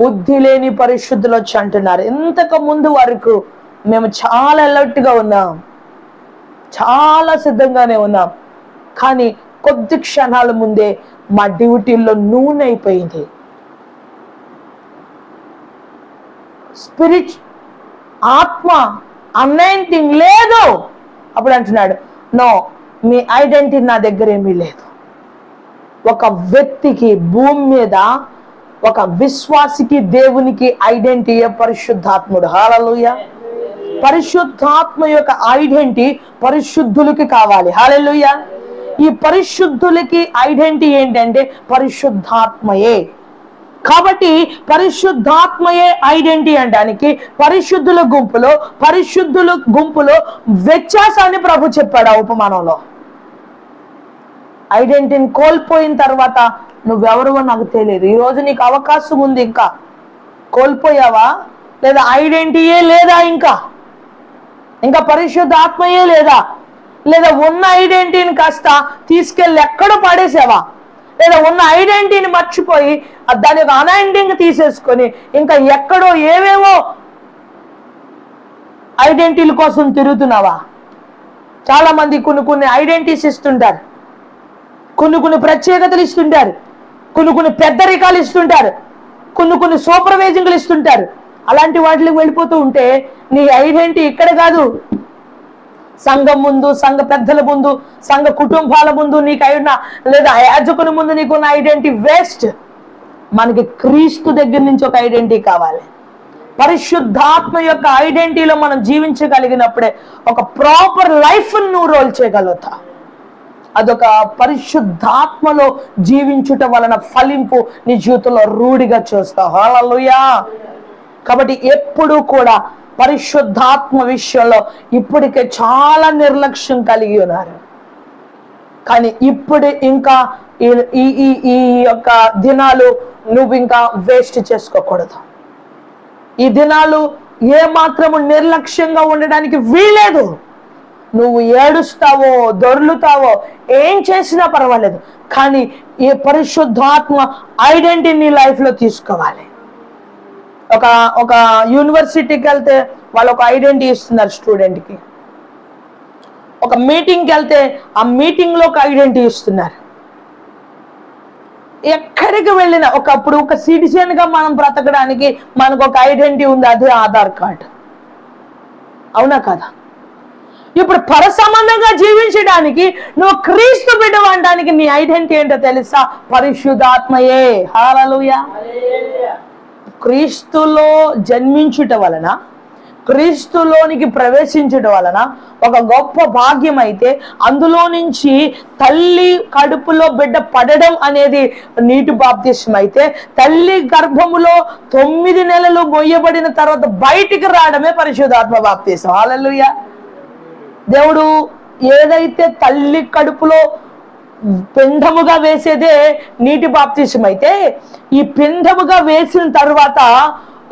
బుద్ధి లేని పరిశుద్ధులు వచ్చి అంటున్నారు. ఇంతకు ముందు వరకు మేము చాలా అలర్ట్ గా ఉన్నాం, చాలా సిద్ధంగానే ఉన్నాం. కానీ కొద్ది క్షణాల ముందే మా డ్యూటీల్లో నూనె అయిపోయింది. స్పిరిట్ ఆత్మ అనాయింటింగ్ లేదు. అప్పుడు అంటున్నాడు, నో మీ ఐడెంటిటీ నా దగ్గర ఏమీ లేదు. ఒక వ్యక్తికి భూమి మీద, ఒక విశ్వాసికి, దేవునికి ఐడెంటిటీ పరిశుద్ధాత్ముడు. హల్లెలూయా! పరిశుద్ధాత్మ యొక్క ఐడెంటిటీ పరిశుద్ధులకి కావాలి. హల్లెలూయా! ఈ పరిశుద్ధులకి ఐడెంటిటీ ఏంటంటే పరిశుద్ధాత్మయే. కాబట్టి పరిశుద్ధాత్మయే ఐడెంటిటీ అనడానికి పరిశుద్ధుల గుంపులో వ్యత్యాసాన్ని ప్రభు చెప్పాడు ఆ ఉపమానంలో. ఐడెంటిటీని కోల్పోయిన తర్వాత నువ్వెవరో నాకు తెలియదు. ఈరోజు నీకు అవకాశం ఉంది. ఇంకా కోల్పోయావా? లేదా ఐడెంటిటీయే లేదా? ఇంకా పరిశుద్ధాత్మయే లేదా? లేదా ఉన్న ఐడెంటిటీని కాస్త తీసుకెళ్ళి ఎక్కడో పడేసావా? లేదా ఉన్న ఐడెంటిటీని మర్చిపోయి దాని యొక్క అనాయింటింగ్ తీసేసుకొని ఇంకా ఎక్కడో ఏవేవో ఐడెంటిటీల కోసం తిరుగుతున్నావా? చాలా మంది కొన్ని ఐడెంటిటీస్ ఇస్తుంటారు, కొన్ని ప్రత్యేకతలు ఇస్తుంటారు, కొన్ని పెద్దరికాలు ఇస్తుంటారు, కొన్ని సూపర్వైజింగ్లు ఇస్తుంటారు. అలాంటి వాటికి వెళ్ళిపోతూ ఉంటే నీ ఐడెంటిటీ ఇక్కడ కాదు, సంఘం ముందు, సంఘ పెద్దల ముందు, సంఘ కుటుంబాల ముందు నీకు అయిన, లేదా యాజకుని ముందు నీకున్న ఐడెంటిటీ వేస్ట్. మనకి క్రీస్తు దగ్గర నుంచి ఒక ఐడెంటిటీ కావాలి. పరిశుద్ధాత్మ యొక్క ఐడెంటిటీలో మనం జీవించగలిగినప్పుడే ఒక ప్రాపర్ లైఫ్ నువ్వు రోల్ చేయగలుగుతా. అదొక పరిశుద్ధాత్మలో జీవించుట వలన ఫలింపు నీ జీవితంలో రూఢిగా చూస్తావు. హల్లెలూయా! కాబట్టి ఎప్పుడు కూడా పరిశుద్ధాత్మ విషయంలో ఇప్పటికే చాలా నిర్లక్ష్యం కలిగి ఉన్నారు. కానీ ఇప్పుడు ఇంకా ఈ యొక్క దినాలు నువ్వు ఇంకా వేస్ట్ చేసుకోకూడదు. ఈ దినాలు ఏ మాత్రము నిర్లక్ష్యంగా ఉండడానికి వీలేదు. నువ్వు ఏడుస్తావో దొర్లుతావో ఏం చేసినా పర్వాలేదు, కానీ ఈ పరిశుద్ధాత్మ ఐడెంటిటీ నీ లైఫ్లో తీసుకోవాలి. ఒక యూనివర్సిటీకి వెళ్తే వాళ్ళు ఒక ఐడెంటిటీ ఇస్తున్నారు స్టూడెంట్కి. ఒక మీటింగ్కి వెళ్తే ఆ మీటింగ్లో ఒక ఐడెంటిటీ ఇస్తున్నారు. ఎక్కడికి వెళ్ళినా ఒకప్పుడు ఒక సిటిజన్గా మనం బ్రతకడానికి మనకు ఒక ఐడెంటిటీ ఉంది, అదే ఆధార్ కార్డు. అవునా కదా? ఇప్పుడు పరసంబంధంగా జీవించడానికి నువ్వు క్రీస్తు బిడ్డ అనడానికి నీ ఐడెంటిటీ ఏంటో తెలుసా? పరిశుద్ధాత్మయే. హల్లెలూయా. క్రీస్తులో జన్మించుట వలన, క్రీస్తులోనికి ప్రవేశించడం వలన ఒక గొప్ప భాగ్యం అయితే, అందులో నుంచి తల్లి కడుపులో బిడ్డ పడడం అనేది నీటి బాప్తిస్మం అయితే, తల్లి గర్భములో 9 నెలలు మొయ్యబడిన తర్వాత బయటికి రావడమే పరిశుద్ధాత్మ బాప్తిస్మం. హల్లెలూయా. దేవుడు ఏదైతే తల్లి కడుపులో పిండముగా వేసేదే నీటి బాప్తిస్మం అయితే, ఈ పిండముగా వేసిన తర్వాత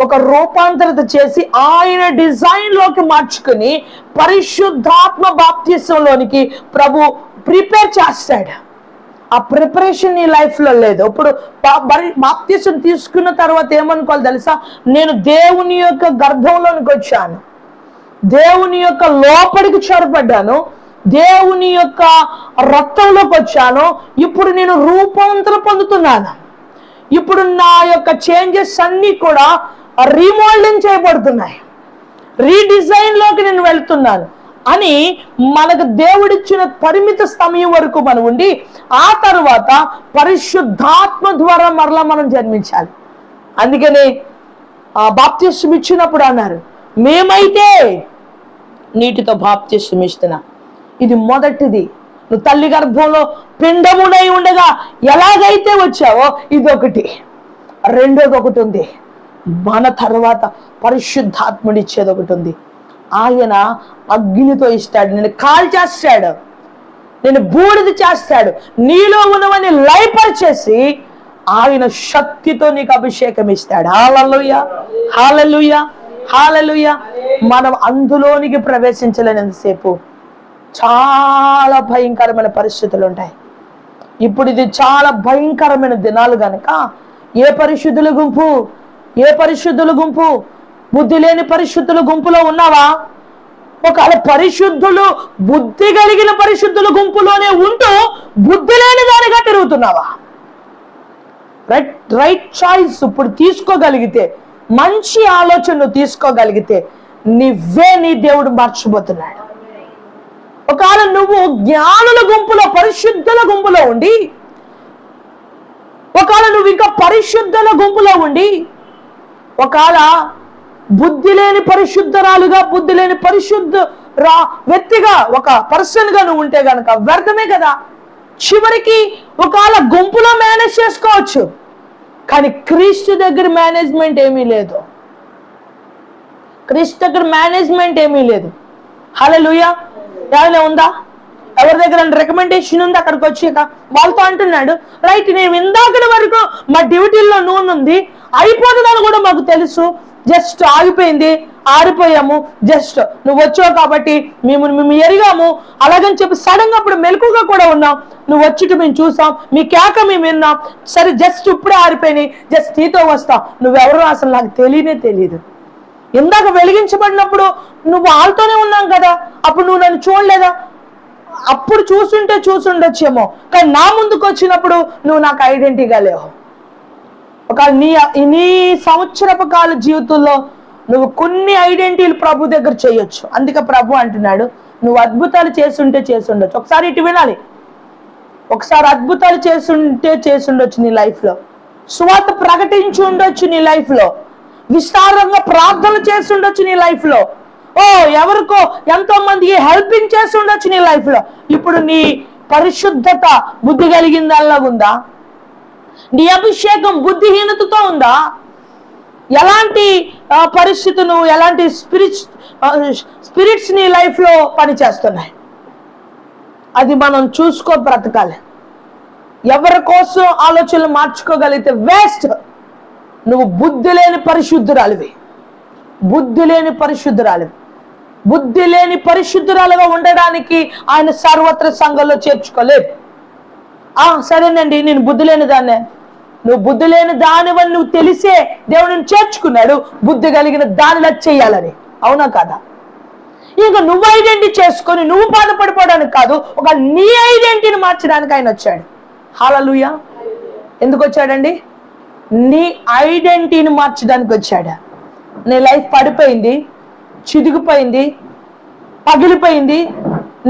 ఒక రూపాంతరత చేసి ఆయన డిజైన్ లోకి మార్చుకుని పరిశుద్ధాత్మ బాప్తిస్మంలోనికి ప్రభు ప్రిపేర్ చేస్తాడు. ఆ ప్రిపరేషన్ నీ లైఫ్ లో లేదు. ఇప్పుడు బాప్తిస్మం తీసుకున్న తర్వాత ఏమనుకోవాలి తెలుసా? నేను దేవుని యొక్క గర్భంలోనికి వచ్చాను, దేవుని యొక్క లోపలికి చొరబడ్డాను, దేవుని యొక్క రక్తంలోకి వచ్చాను, ఇప్పుడు నేను రూపాంతరం పొందుతున్నాను, ఇప్పుడు నా యొక్క చేంజెస్ అన్ని కూడా రీమోల్డింగ్ చేయబడుతున్నాయి, రీడిజైన్ లోకి నేను వెళ్తున్నాను అని మనకు దేవుడిచ్చిన పరిమిత సమయం వరకు మనం ఉండి, ఆ తర్వాత పరిశుద్ధాత్మ ద్వారా మరలా మనం జన్మించాలి. అందుకని బాప్తిస్మం ఇచ్చినప్పుడు అన్నారు, మేమైతే నీటితో బాప్తిస్మం ఇస్తున్నా. ఇది మొదటిది. నువ్వు తల్లి గర్భంలో పిండమునై ఉండగా ఎలాగైతే వచ్చావో ఇది ఒకటి. రెండోది ఒకటి ఉంది, మన తర్వాత పరిశుద్ధాత్ముడు ఇచ్చేది ఒకటి ఉంది. ఆయన అగ్నితో ఇస్తాడు, నేను కాల్ చేస్తాడు, నేను బూడిద చేస్తాడు, నీలో ఉన్నవని లయపరిచేసి ఆయన శక్తితో నీకు అభిషేకం ఇస్తాడు. హల్లెలూయా, హల్లెలూయా, హల్లెలూయా. మనం అందులోనికి ప్రవేశించలేనంతసేపు చాలా భయంకరమైన పరిస్థితులు ఉంటాయి. ఇప్పుడు ఇది చాలా భయంకరమైన దినాలు గనక ఏ పరిశుద్ధుల గుంపు బుద్ధి లేని పరిశుద్ధుల గుంపులో ఉన్నావా? ఒకవేళ పరిశుద్ధులు బుద్ధి కలిగిన పరిశుద్ధుల గుంపులోనే ఉంటూ బుద్ధి లేని దానిగా తిరుగుతున్నావా? రైట్ చాయిస్ ఇప్పుడు తీసుకోగలిగితే, మంచి ఆలోచన తీసుకోగలిగితే నువ్వే నీ దేవుడు మార్చిపోతున్నాడు. ఒకవేళ నువ్వు జ్ఞానుల గుంపులో పరిశుద్ధుల గుంపులో ఉండి, ఒకవేళ నువ్వు ఇంకా పరిశుద్ధుల గుంపులో ఉండి, ఒకవేళ బుద్ధి లేని పరిశుద్ధరాలుగా, బుద్ధి లేని పరిశుద్ధ వ్యక్తిగా, ఒక పర్సన్ గా నువ్వు ఉంటే గనక వ్యర్థమే కదా. చివరికి ఒకవేళ గుంపులో మేనేజ్ చేసుకోవచ్చు, కానీ క్రీస్తు దగ్గర మేనేజ్మెంట్ ఏమీ లేదు. క్రీస్తు దగ్గర మేనేజ్మెంట్ ఏమీ లేదు. హల్లెలూయా. ఏమైనా ఉందా? ఎవరి దగ్గర రికమెండేషన్ ఉంది? అక్కడికి వచ్చి వాళ్ళతో అంటున్నాడు, రైట్, నేను ఇందాకటి వరకు మా డ్యూటీల్లో నూనె ఉంది, అయిపోతుందని కూడా మాకు తెలుసు, జస్ట్ ఆగిపోయింది, ఆరిపోయాము, జస్ట్ నువ్వు వచ్చావు కాబట్టి మేము ఎరిగాము, అలాగని చెప్పి సడన్ గా అప్పుడు మెలకుగా కూడా ఉన్నాం, నువ్వు వచ్చిట్టు మేము చూసాం, మీ కేక మేము విన్నాం, సరే జస్ట్ ఇప్పుడే ఆరిపోయినాయి, జస్ట్ నీతో వస్తాం, నువ్వెవరో అసలు నాకు తెలియదు. ఇందాక వెలిగించబడినప్పుడు నువ్వు వాళ్ళతోనే ఉన్నాం కదా, అప్పుడు నువ్వు నన్ను చూడలేదా? అప్పుడు చూసుండొచ్చేమో, కానీ నా ముందుకు వచ్చినప్పుడు నువ్వు నాకు ఐడెంటిటీగా లేవు. ఒక నీ సంవత్సరపు కాల జీవితంలో నువ్వు కొన్ని ఐడెంటిటీలు ప్రభు దగ్గర చేయొచ్చు. అందుకే ప్రభు అంటున్నాడు, నువ్వు అద్భుతాలు చేసుండొచ్చు. ఒకసారి ఇటు వినాలి, ఒకసారి అద్భుతాలు చేసుండొచ్చు నీ లైఫ్ లో, సువార్త ప్రకటించి ఉండొచ్చు నీ లైఫ్ లో, విస్తారంగా ప్రార్థనలు చేస్తుండొచ్చు నీ లైఫ్ లో, ఎవరికో ఎంతో మందికి హెల్పింగ్ చేస్తుండొచ్చు నీ లైఫ్ లో. ఇప్పుడు నీ పరిశుద్ధత బుద్ధి కలిగిందల్లా ఉందా? నీ అభిషేకం బుద్ధిహీనతతో ఉందా? ఎలాంటి పరిస్థితి, నువ్వు ఎలాంటి స్పిరిట్స్ నీ లైఫ్లో పనిచేస్తున్నాయి, అది మనం చూసుకో బ్రతకాలి. ఎవరి కోసం ఆలోచనలు మార్చుకోగలిగితే వేస్ట్. నువ్వు బుద్ధి లేని పరిశుద్ధురాలివి, బుద్ధి లేని పరిశుద్ధురాలివి. బుద్ధి లేని పరిశుద్ధురాలుగా ఉండడానికి ఆయన సర్వత్ర సంఘంలో చేర్చుకోలేదు. సరేనండి, నేను బుద్ధి లేని దాన్నే. నువ్వు బుద్ధి లేని దానివని నువ్వు తెలిసే దేవుడిని చేర్చుకున్నాడు, బుద్ధి కలిగిన దానిలా చేయాలని. అవునా కాదా? ఇంకా నువ్వు ఐడెంటిటీ చేసుకొని నువ్వు బాధపడిపోవడానికి కాదు, ఒక నీ ఐడెంటిటీని మార్చడానికి ఆయన వచ్చాడు. హల్లెలూయా. ఎందుకు వచ్చాడండి? నీ ఐడెంటిటీని మార్చడానికి వచ్చాడు. నీ లైఫ్ పడిపోయింది, చిదిగిపోయింది, పగిలిపోయింది.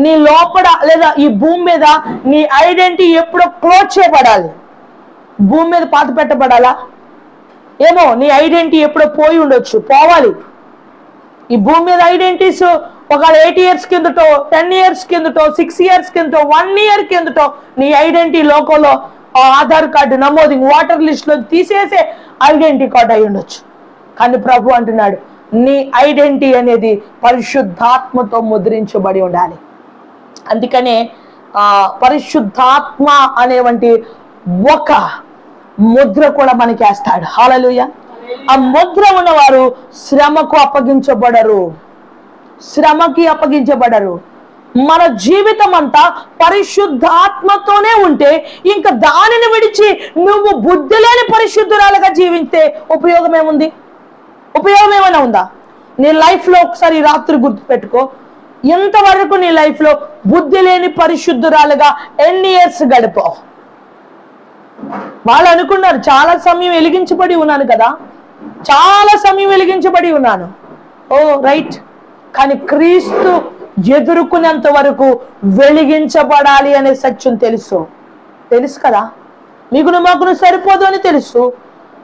నీ లోపల లేదా ఈ భూమి మీద నీ ఐడెంటిటీ ఎప్పుడో క్లోజ్ చేయబడాలి. భూమి మీద పాత పెట్టబడాలా? ఏమో, నీ ఐడెంటిటీ ఎప్పుడో పోయి ఉండొచ్చు, పోవాలి. ఈ భూమి మీద ఐడెంటిటీస్ ఒక 8 years కిందటో, 10 years కిందటో, 6 years కిందటో, 1 year కిందటో నీ ఐడెంటిటీ లోకంలో ఆధార్ కార్డు నమోదు వాటర్ లిస్ట్ లో తీసేసే ఐడెంటిటీ కార్డు అయి ఉండొచ్చు. కానీ ప్రభు అంటున్నాడు, నీ ఐడెంటిటీ అనేది పరిశుద్ధాత్మతో ముద్రించబడి ఉండాలి. అందుకనే పరిశుద్ధాత్మ అనేవంటి ఒక ముద్ర కూడా మనకి వేస్తాడు. హల్లెలూయా. ఆ ముద్ర ఉన్నవారు శ్రమకు అప్పగించబడరు, శ్రమకి అప్పగించబడరు. మన జీవితం అంతా పరిశుద్ధాత్మతోనే ఉంటే ఇంకా దానిని విడిచి నువ్వు బుద్ధి లేని పరిశుద్ధురాలుగా జీవిస్తే ఉపయోగం ఏముంది? ఉపయోగం ఏమైనా ఉందా? నీ లైఫ్లో ఒకసారి రాత్రి గుర్తుపెట్టుకో, ఇంతవరకు నీ లైఫ్లో బుద్ధి లేని పరిశుద్ధురాలుగా ఎన్ని ఇయర్స్ గడిపావు? వాళ్ళు అనుకున్నారు చాలా సమయం వెలిగించబడి ఉన్నాను కదా, చాలా సమయం వెలిగించబడి ఉన్నాను. ఓ రైట్. కానీ క్రీస్తు ఎదుర్కొనేంత వరకు వెలిగించబడాలి అనే సత్యం తెలుసు కదా. మీకు మాకు సరిపోదు అని తెలుసు,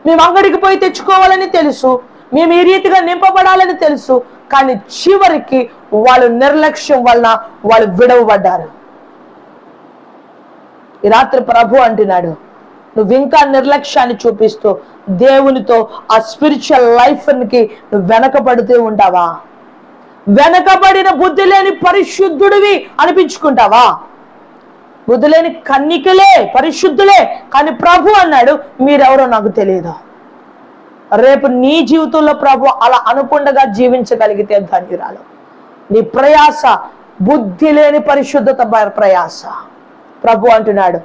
మేము అంగడికి పోయి తెచ్చుకోవాలని తెలుసు, మేము ఈ రీతిగా నింపబడాలని తెలుసు. కానీ చివరికి వాళ్ళు నిర్లక్ష్యం వలన వాళ్ళు విడవబడ్డారు. ఈ రాత్రి ప్రభు అంటున్నాడు, నువ్వు ఇంకా నిర్లక్ష్యాన్ని చూపిస్తూ దేవునితో ఆ స్పిరిచువల్ లైఫ్కి నువ్వు వెనకబడుతూ ఉంటావా? వెనకబడిన బుద్ధి లేని పరిశుద్ధుడివి అనిపించుకుంటావా? బుద్ధి లేని కన్నికలే పరిశుద్ధులే. కానీ ప్రభు అన్నాడు, మీరెవరో నాకు తెలియదు. రేపు నీ జీవితంలో ప్రభు అలా అనుకుండగా జీవించగలిగితే ధన్యురాలు. నీ ప్రయాస బుద్ధి లేని పరిశుద్ధత ప్రయాస. ప్రభు అంటున్నాడు,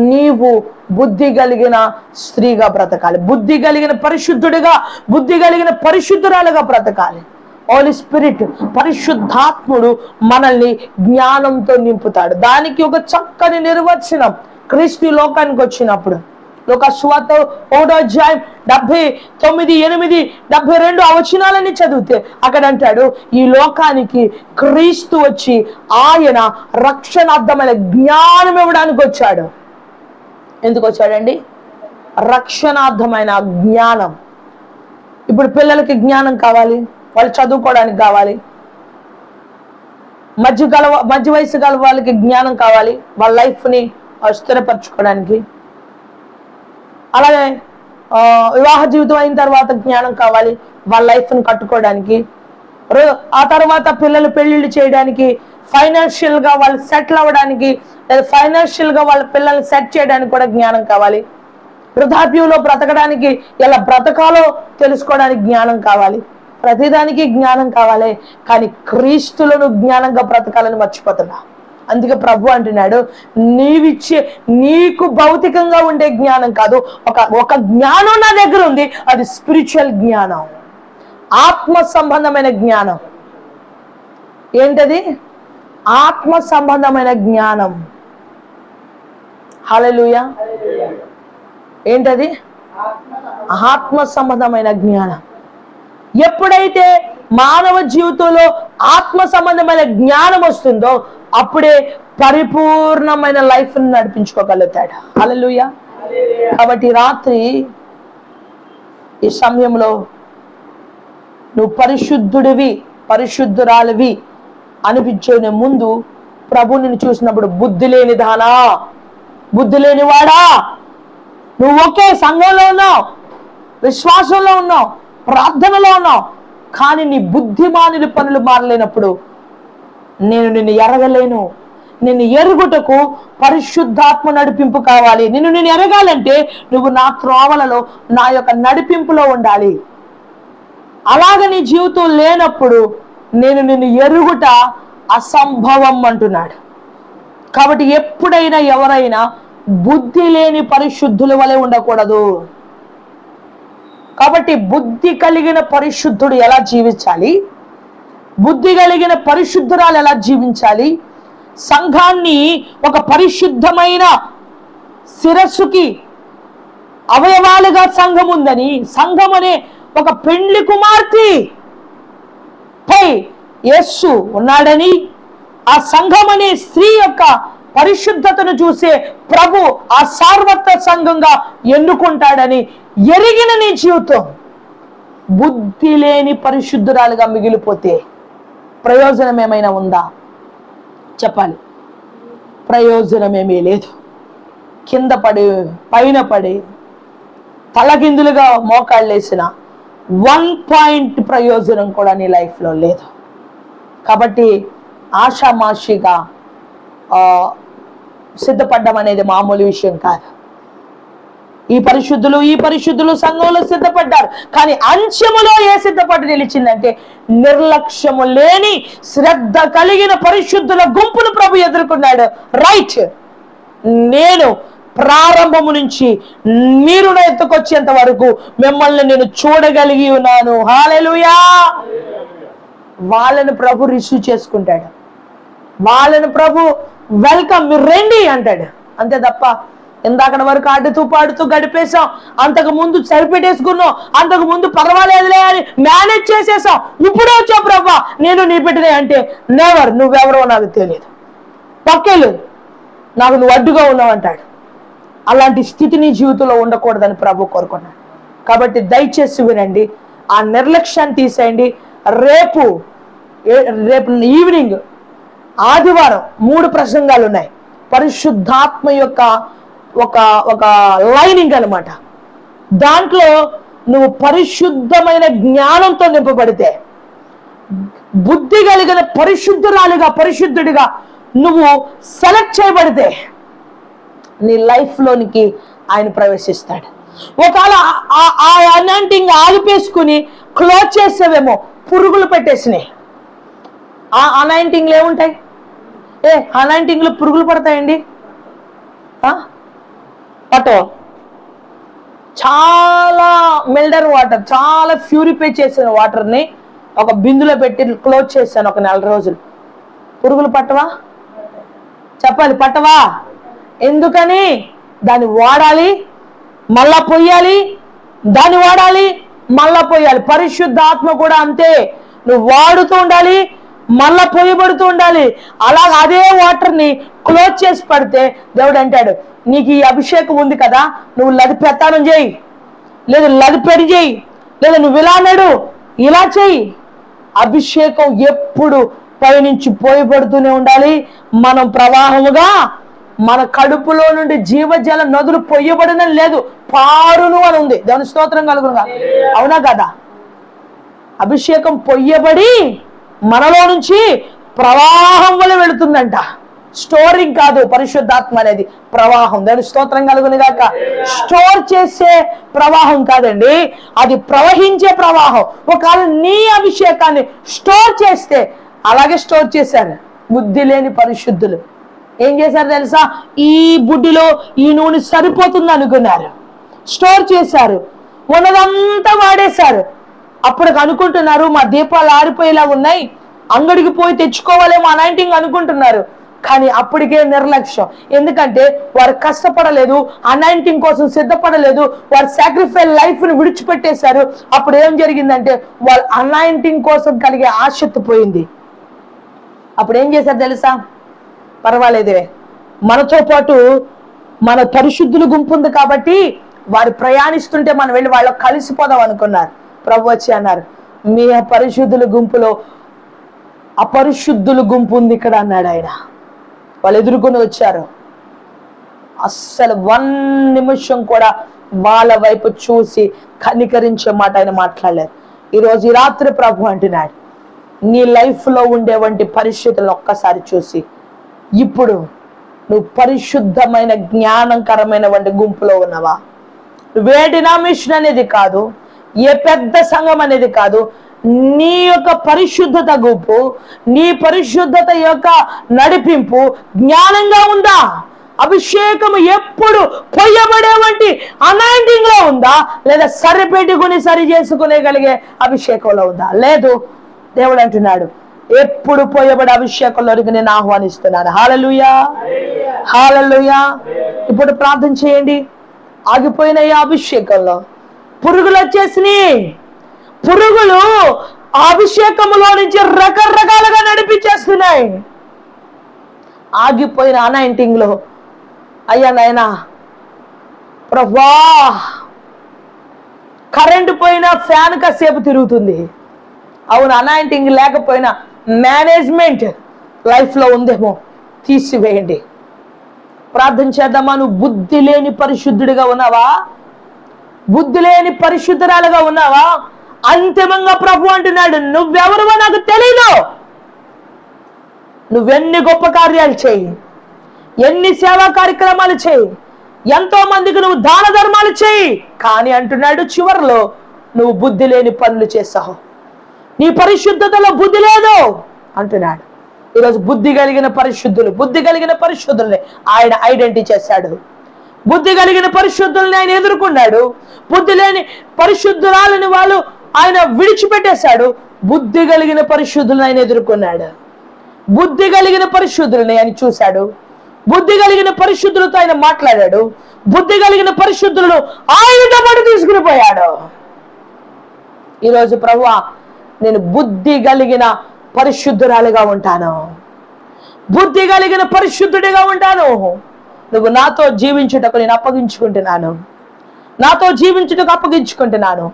నీవు బుద్ధి కలిగిన స్త్రీగా బ్రతకాలి, బుద్ధి కలిగిన పరిశుద్ధుడిగా, బుద్ధి కలిగిన పరిశుద్ధురాలుగా బ్రతకాలి. హోలీ స్పిరిట్, పరిశుద్ధాత్ముడు మనల్ని జ్ఞానంతో నింపుతాడు. దానికి ఒక చక్కని నిర్వచనం క్రీస్తు లోకానికి వచ్చినప్పుడు లోక సువార్త 1వ అధ్యాయం 79, 8, 72 ఆ వచనాలని చదివితే అక్కడ అంటాడు, ఈ లోకానికి క్రీస్తు వచ్చి ఆయన రక్షణార్థమైన జ్ఞానం ఇవ్వడానికి వచ్చాడు. ఎందుకు వచ్చాడండి? రక్షణార్థమైన జ్ఞానం. ఇప్పుడు పిల్లలకి జ్ఞానం కావాలి, వాళ్ళు చదువుకోవడానికి కావాలి. మధ్య వయసు గల వాళ్ళకి జ్ఞానం కావాలి, వాళ్ళ లైఫ్ని స్థిరపరచుకోవడానికి. అలాగే వివాహ జీవితం అయిన తర్వాత జ్ఞానం కావాలి, వాళ్ళ లైఫ్ని కట్టుకోవడానికి. ఆ తర్వాత పిల్లలు పెళ్లిళ్ళు చేయడానికి, ఫైనాన్షియల్గా వాళ్ళు సెటిల్ అవ్వడానికి, లేదా ఫైనాన్షియల్గా వాళ్ళ పిల్లల్ని సెట్ చేయడానికి కూడా జ్ఞానం కావాలి. వృద్ధాప్యంలో బ్రతకడానికి ఎలా బ్రతకాలో తెలుసుకోవడానికి జ్ఞానం కావాలి. ప్రతిదానికి జ్ఞానం కావాలి. కానీ క్రీస్తులను జ్ఞానంగా బ్రతకాలని మర్చిపోతున్నా. అందుకే ప్రభు అంటున్నాడు, నీకు భౌతికంగా ఉండే జ్ఞానం కాదు, ఒక జ్ఞానం నా దగ్గర ఉంది. అది స్పిరిచువల్ జ్ఞానం, ఆత్మ సంబంధమైన జ్ఞానం. ఏంటది? ఆత్మ సంబంధమైన జ్ఞానం. హల్లెలూయా. ఏంటది? ఆత్మ సంబంధమైన జ్ఞానం. ఎప్పుడైతే మానవ జీవితంలో ఆత్మ సంబంధమైన జ్ఞానం వస్తుందో అప్పుడే పరిపూర్ణమైన లైఫ్ నడిపించుకోగలుగుతాడు. హల్లెలూయా. కాబట్టి రాత్రి ఈ సమయంలో నువ్వు పరిశుద్ధుడివి, పరిశుద్ధురాలివి అనిపించే ముందు ప్రభు నిన్ను చూసినప్పుడు బుద్ధి లేని దానా, బుద్ధి లేనివాడా, నువ్వు ఒకే సంఘంలో ఉన్నావు, విశ్వాసంలో ఉన్నావు, ప్రార్థనలో ఉన్నావు, కానీ నీ బుద్ధిమానుల పనులు మారలేనప్పుడు నేను నిన్ను ఎరగలేను. నిన్ను ఎరుగుటకు పరిశుద్ధాత్మ నడిపింపు కావాలి. నిన్ను ఎరగాలంటే నువ్వు నా త్రోవలలో నా యొక్క నడిపింపులో ఉండాలి. అలాగ నీ జీవితం లేనప్పుడు నేను నిన్ను ఎరుగుట అసంభవం అంటున్నాడు. కాబట్టి ఎప్పుడైనా ఎవరైనా బుద్ధి లేని పరిశుద్ధుల వలె ఉండకూడదు. కాబట్టి బుద్ధి కలిగిన పరిశుద్ధుడు ఎలా జీవించాలి, బుద్ధి కలిగిన పరిశుద్ధురాలు ఎలా జీవించాలి, సంఘాన్ని ఒక పరిశుద్ధమైన శిరస్సుకి అవయవాలుగా సంఘం ఉందని, సంఘం అనే ఒక పెండ్లి కుమార్తె పై యేసు ఉన్నాడని, ఆ సంఘం అనే స్త్రీ యొక్క పరిశుద్ధతను చూసే ప్రభు ఆ సార్వత్ర సంఘంగా ఎన్నుకుంటాడని ఎరిగిన నీ జీవితం బుద్ధి లేని పరిశుద్ధురాలుగా మిగిలిపోతే ప్రయోజనం ఏమైనా ఉందా? చెప్పాలి. ప్రయోజనమేమీ లేదు. కింద పడి పైన పడి తలకిందులుగా మోకాళ్ళేసిన 1 పాయింట్ ప్రయోజనం కూడా నీ లైఫ్లో లేదు. కాబట్టి ఆషామాషిగా సిద్ధపడ్డం అనేది మామూలు విషయం కాదు. ఈ పరిశుద్ధులు సంఘంలో సిద్ధపడ్డారు, కానీ అంత్యములో ఏ సిద్ధపడి నిలిచిందంటే నిర్లక్ష్యము లేని శ్రద్ధ కలిగిన పరిశుద్ధుల గుంపును ప్రభు ఎదుర్కొన్నాడు. రైట్, నేను ప్రారంభము నుంచి మీరు ఎత్తుకొచ్చేంత వరకు మిమ్మల్ని నేను చూడగలిగి ఉన్నాను. హల్లెలూయా. వాళ్ళని ప్రభు రిసీవ్ చేసుకుంటాడు, వాళ్ళని ప్రభు వెల్కమ్, మీరు రండి అంటాడు. అంతే తప్ప ఇందాక వరకు ఆడుతూ పాడుతూ గడిపేశాం, అంతకు ముందు సరిపెట్టేసుకున్నాం, అంతకు ముందు పర్వాలేదులే అని మేనేజ్ చేసేసాం, ఇప్పుడే వచ్చావు ప్రభా నేను నీ బిడ్డనే అంటే నెవర్. నువ్వెవరో నాకు తెలియదు, పక్కేలు నాకు నువ్వు అడ్డుగా ఉన్నావు అంటాడు. అలాంటి స్థితి నీ జీవితంలో ఉండకూడదని ప్రభు కోరుకున్నాడు. కాబట్టి దయచేసి వినండి, ఆ నిర్లక్ష్యాన్ని తీసేయండి. రేపు ఈవినింగ్ ఆదివారం 3 ప్రసంగాలు ఉన్నాయి. పరిశుద్ధాత్మ యొక్క ఒక లైనింగ్ అన్నమాట. దాంట్లో నువ్వు పరిశుద్ధమైన జ్ఞానంతో నింపబడితే, బుద్ధి కలిగిన పరిశుద్ధుడిగా నువ్వు సెలెక్ట్ చేయబడితే నీ లైఫ్లోనికి ఆయన ప్రవేశిస్తాడు. ఒకవేళ ఆ అనాయింటింగ్ ఆగిపేసుకుని క్లోజ్ చేసేవేమో, పురుగులు పెట్టేసినాయి. ఆ అనాయింటింగ్లు ఏముంటాయి? అనాయింటింగ్లు పురుగులు పడతాయండి? పట్టో. చాలా మిల్డర్ వాటర్, చాలా ప్యూరిఫై చేసిన వాటర్ని ఒక బిందులో పెట్టి క్లోజ్ చేశాను ఒక 4 రోజులు. పురుగులు పట్టవా? చెప్పాలి, పట్టవా? ఎందుకని? దాన్ని వాడాలి, మళ్ళా పొయ్యాలి, దాన్ని వాడాలి, మళ్ళా పొయ్యాలి. పరిశుద్ధాత్మ కూడా అంతే, నువ్వు వాడుతూ ఉండాలి, మళ్ళా పొయ్యబడుతూ ఉండాలి. అలా అదే వాటర్ని క్లోజ్ చేసి పడితే దేవుడు అంటాడు, నీకు ఈ అభిషేకం ఉంది కదా, నువ్వు లదిపెత్తానం చేయి, లేదా లదిపెడి చేయి, లేదా నువ్వు ఇలా నడు, ఇలా చెయ్యి. అభిషేకం ఎప్పుడు పైనుంచి పోయబడుతూనే ఉండాలి. మనం ప్రవాహముగా మన కడుపులో నుండి జీవజల నదులు పొయ్యబడిన లేదు, పారును అని ఉంది. దాని స్తోత్రం కలుగునుగా. అవునా కదా? అభిషేకం పొయ్యబడి మనలో నుంచి ప్రవాహం వల్ల వెళుతుందంట. స్టోరింగ్ కాదు, పరిశుద్ధాత్మ అనేది ప్రవాహం. దాని స్తోత్రం కలుగును గాక. స్టోర్ చేసే ప్రవాహం కాదండి, అది ప్రవహించే ప్రవాహం. ఒకవేళ నీ అభిషేకాన్ని స్టోర్ చేస్తే, అలాగే స్టోర్ చేశారు బుద్ధి లేని పరిశుద్ధులు. ఏం చేశారు తెలుసా? ఈ బుడ్డిలో ఈ నూనె సరిపోతుంది అనుకున్నారు, స్టోర్ చేశారు, ఉన్నదంతా వాడేశారు. అప్పుడు అనుకుంటున్నారు మా దీపాలు ఆరిపోయేలా ఉన్నాయి, అంగడికి పోయి తెచ్చుకోవాలేమో అనాయింటింగ్ అనుకుంటున్నారు. కానీ అప్పటికే నిర్లక్ష్యం. ఎందుకంటే వారు కష్టపడలేదు, అనాయింటింగ్ కోసం సిద్ధపడలేదు, వారు సాక్రిఫైస్ లైఫ్ ని విడిచిపెట్టేశారు. అప్పుడు ఏం జరిగిందంటే వాళ్ళ అనాయింటింగ్ కోసం కలిగే ఆసక్తి పోయింది. అప్పుడు ఏం చేశారు తెలుసా? పర్వాలేదే, మనతో పాటు మన పరిశుద్ధుల గుంపు ఉంది కాబట్టి వారు ప్రయాణిస్తుంటే మనం వెళ్ళి వాళ్ళకి కలిసిపోదాం అనుకున్నారు. ప్రభు వచ్చి అన్నారు, మీ పరిశుద్ధుల గుంపులో అపరిశుద్ధుల గుంపు ఉంది ఇక్కడ అన్నాడు ఆయన. వాళ్ళు ఎదుర్కొని వచ్చారు. అస్సలు 1 నిమిషం కూడా వాళ్ళ వైపు చూసి కనికరించే మాట ఆయన మాట్లాడలేదు. ఈరోజు ఈ రాత్రి ప్రభు అంటున్నాడు, నీ లైఫ్లో ఉండేవంటి పరిస్థితులను ఒక్కసారి చూసి, ఇప్పుడు నువ్వు పరిశుద్ధమైన జ్ఞానకరమైన వంటి గుంపులో ఉన్నావా? నువ్వే డినామినేషన్ అనేది కాదు, ఏ పెద్ద సంఘం అనేది కాదు, నీ యొక్క పరిశుద్ధత గుంపు, నీ పరిశుద్ధత యొక్క నడిపింపు జ్ఞానంగా ఉందా? అభిషేకం ఎప్పుడు పొయ్యబడే వంటి అనాయింటింగ్ లో ఉందా, లేదా సరిపెట్టుకుని సరి చేసుకునేగలిగే అభిషేకంలో ఉందా? లేదు. దేవుడు అంటున్నాడు, ఎప్పుడు పోయబడే అభిషేకంలోకి నేను ఆహ్వానిస్తున్నాను. హల్లెలూయా, హల్లెలూయా. ఇప్పుడు ప్రార్థన చేయండి. ఆగిపోయిన ఈ అభిషేకంలో పురుగులు వచ్చేసినాయి. పురుగులు అభిషేకంలో నుంచి రకరకాలుగా నడిపించేస్తున్నాయి. ఆగిపోయిన అనాయింటింగ్ లో, అయ్యా నాయనా ప్రభా, కరెంటు పోయినా ఫ్యాన్ కాసేపు తిరుగుతుంది. అవును, అనాయింటింగ్ లేకపోయినా మేనేజ్మెంట్ లైఫ్ లో ఉందేమో, తీసివేయండి. ప్రార్థన చేద్దామా? నువ్వు బుద్ధి లేని పరిశుద్ధుడిగా ఉన్నావా? బుద్ధి లేని పరిశుద్ధురాలుగా ఉన్నావా? అంతిమంగా ప్రభు అంటున్నాడు, నువ్వెవరువో నాకు తెలీదు. నువ్వెన్ని గొప్ప కార్యాలు చేయి, ఎన్ని సేవా కార్యక్రమాలు చేయి, ఎంతో మందికి నువ్వు దాన ధర్మాలు చేయి, కానీ అంటున్నాడు చివరిలో నువ్వు బుద్ధి లేని పనులు చేస్తావు, నీ పరిశుద్ధతలో బుద్ధి లేదు అంటున్నాడు. ఈరోజు బుద్ధి కలిగిన పరిశుద్ధుల్ని ఆయన ఐడెంటిటీ చేశాడు. బుద్ధి కలిగిన పరిశుద్ధుల్ని ఆయన ఎదుర్కొన్నాడు. బుద్ధి లేని పరిశుద్ధురాలని వాళ్ళు ఆయన విడిచిపెట్టేశాడు. బుద్ధి కలిగిన పరిశుద్ధులను ఆయన ఎదుర్కొన్నాడు. బుద్ధి కలిగిన పరిశుద్ధుల్ని ఆయన చూశాడు. బుద్ధి కలిగిన పరిశుద్ధులతో ఆయన మాట్లాడాడు. బుద్ధి కలిగిన పరిశుద్ధులను ఆయనతో పాటు తీసుకుని పోయాడు. ఈరోజు ప్రభువా, నేను బుద్ధి కలిగిన పరిశుద్ధురాలిగా ఉంటాను, బుద్ధి కలిగిన పరిశుద్ధుడిగా ఉంటాను. నువ్వు నాతో జీవించుటకు నేను అప్పగించుకుంటున్నాను, నాతో జీవించుటకు అప్పగించుకుంటున్నాను.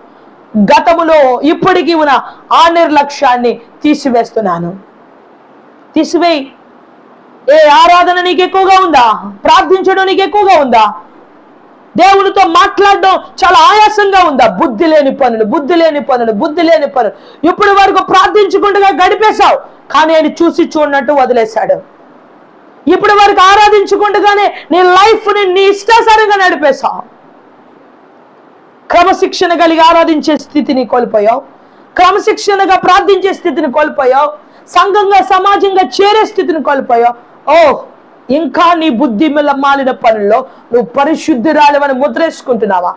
గతములో ఇప్పటికీ ఉన్న ఆ నిర్లక్ష్యాన్ని తీసివేస్తున్నాను. తీసివేయి. ఏ ఆరాధన నీకు ఎక్కువగా ఉందా? ప్రార్థించడం నీకు ఎక్కువగా ఉందా? దేవునితో మాట్లాడడం చాలా ఆయాసంగా ఉందా? బుద్ధి లేని పనులు. ఇప్పటి వరకు ప్రార్థించుకుంటూ గడిపేశావు, కానీ ఆయన చూసి చూడనట్టు వదిలేశాడు. ఇప్పటి వరకు ఆరాధించుకుంటూగానే నీ లైఫ్ ని నీ ఇష్టాసారంగా నడిపేశావు. క్రమశిక్షణ కలిగి ఆరాధించే స్థితిని కోల్పోయావు, క్రమశిక్షణగా ప్రార్థించే స్థితిని కోల్పోయావు, సంఘంగా సమాజంగా చేరే స్థితిని కోల్పోయావు. ఓ, ఇంకా నీ బుద్ధి మాలిన పనుల్లో నువ్వు పరిశుద్ధురాలివని ముద్రేసుకుంటున్నావా?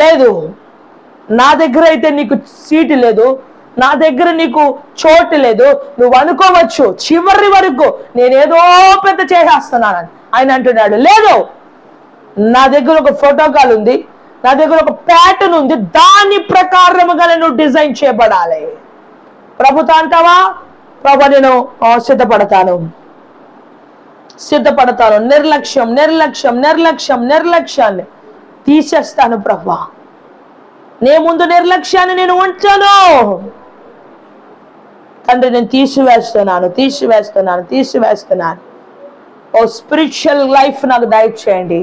లేదు. నా దగ్గర అయితే నీకు సీటు లేదు, నా దగ్గర నీకు చోటు లేదు. నువ్వు అనుకోవచ్చు చివరి వరకు నేనేదో పెద్ద చేసేస్తున్నానని. ఆయన అంటున్నాడు, లేదు, నా దగ్గర ఒక ప్రోటోకాల్ ఉంది, నా దగ్గర ఒక ప్యాటర్న్ ఉంది, దాని ప్రకారముగా నువ్వు డిజైన్ చేయబడాలి. ప్రభుతో అంటావా? ప్రభు, నేను సిద్ధపడతాను. నిర్లక్ష్యాన్ని తీసేస్తాను ప్రభా. నే ముందు నిర్లక్ష్యాన్ని నేను ఉంచాను తండ్రి, నేను తీసివేస్తున్నాను. ఓ స్పిరిచువల్ లైఫ్ నాకు దయచేయండి,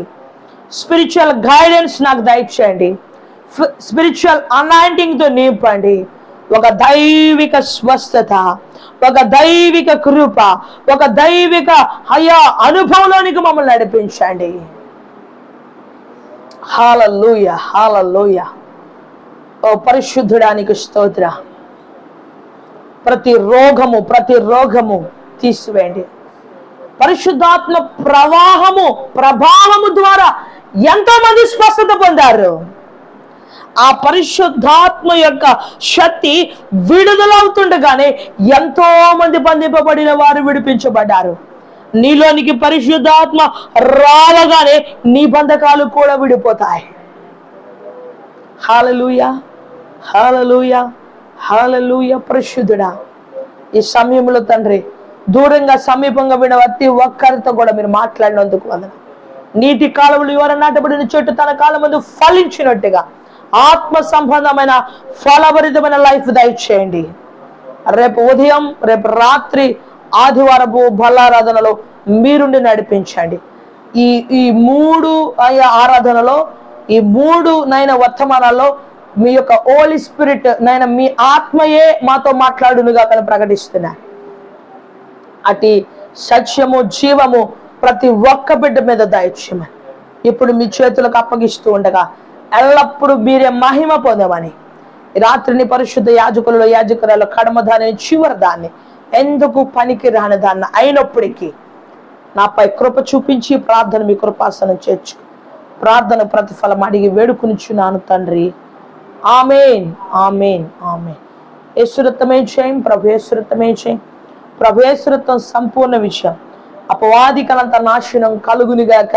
స్పిరిచువల్ గైడెన్స్ నాకు దయచేయండి, స్పిరిచువల్ అనాయింటింగ్ తో నింపండి. ఒక దైవిక స్వస్థత, ఒక దైవిక కృప, ఒక దైవిక అనుభవంలోనికి మమ్మల్ని నడిపించండి. హల్లెలూయా, హల్లెలూయా. ఓ పరిశుద్ధుడానికి స్తోత్ర. ప్రతి రోగము తీసివేయండి. పరిశుద్ధాత్మ ప్రభావము ద్వారా ఎంతో మంది స్వస్థత పొందారు. ఆ పరిశుద్ధాత్మ యొక్క శక్తి విడుదలవుతుండగానే ఎంతో మంది బంధింపబడిన వారు విడిపించబడ్డారు. నీలోనికి పరిశుద్ధాత్మ రావగానే నీ బంధకాలు కూడా విడిపోతాయి. హల్లెలూయా, హల్లెలూయా, హల్లెలూయా. పరిశుద్ధుడా, ఈ సమయంలో తండ్రి దూరంగా సమీపంగా విన ప్రతి ఒక్కరితో కూడా మీరు మాట్లాడినందుకు వందనాలు. నీటి కాలువలు ఎవరు నాటబడిన చెట్టు తన కాలం ముందు ఫలించినట్టుగా ఆత్మ సంబంధమైన ఫలభరితమైన లైఫ్ దయచేయండి. రేపు ఉదయం, రేపు రాత్రి, ఆదివారపు బలారాధనలో మీరుండి నడిపించండి. ఈ 3 ఆరాధనలో ఈ 3 నైనా వర్తమానాల్లో మీ యొక్క హోలీ స్పిరిట్ నైనా మీ ఆత్మయే మాతో మాట్లాడునుగా కానీ ప్రకటిస్తున్నా. అటు సత్యము జీవము ప్రతి ఒక్క బిడ్డ మీద దయచేయమని ఇప్పుడు మీ చేతులకు అప్పగిస్తూ ఉండగా ఎల్లప్పుడూ మీరే మహిమ పొందమని రాత్రిని పరిశుద్ధ యాజకులలో యాజకురాలు కడమ దాన్ని చివరి దాన్ని ఎందుకు పనికి రాని దాన్ని అయినప్పటికీ నాపై కృప చూపించి ప్రార్థన మీ కృపాసనం చేర్చు. ప్రార్థన ప్రతిఫలం అడిగి వేడుకునిచున్నాను తండ్రి. ఆమేన్ ఆమేన్ ఆమేన్. యేసురత్నమే చేయం, ప్రభు యేసురత్నమే చేయం, ప్రభు యేసురత్నం సంపూర్ణ విజయం, అపవాదికలంత నాశనం కలుగునిగాక.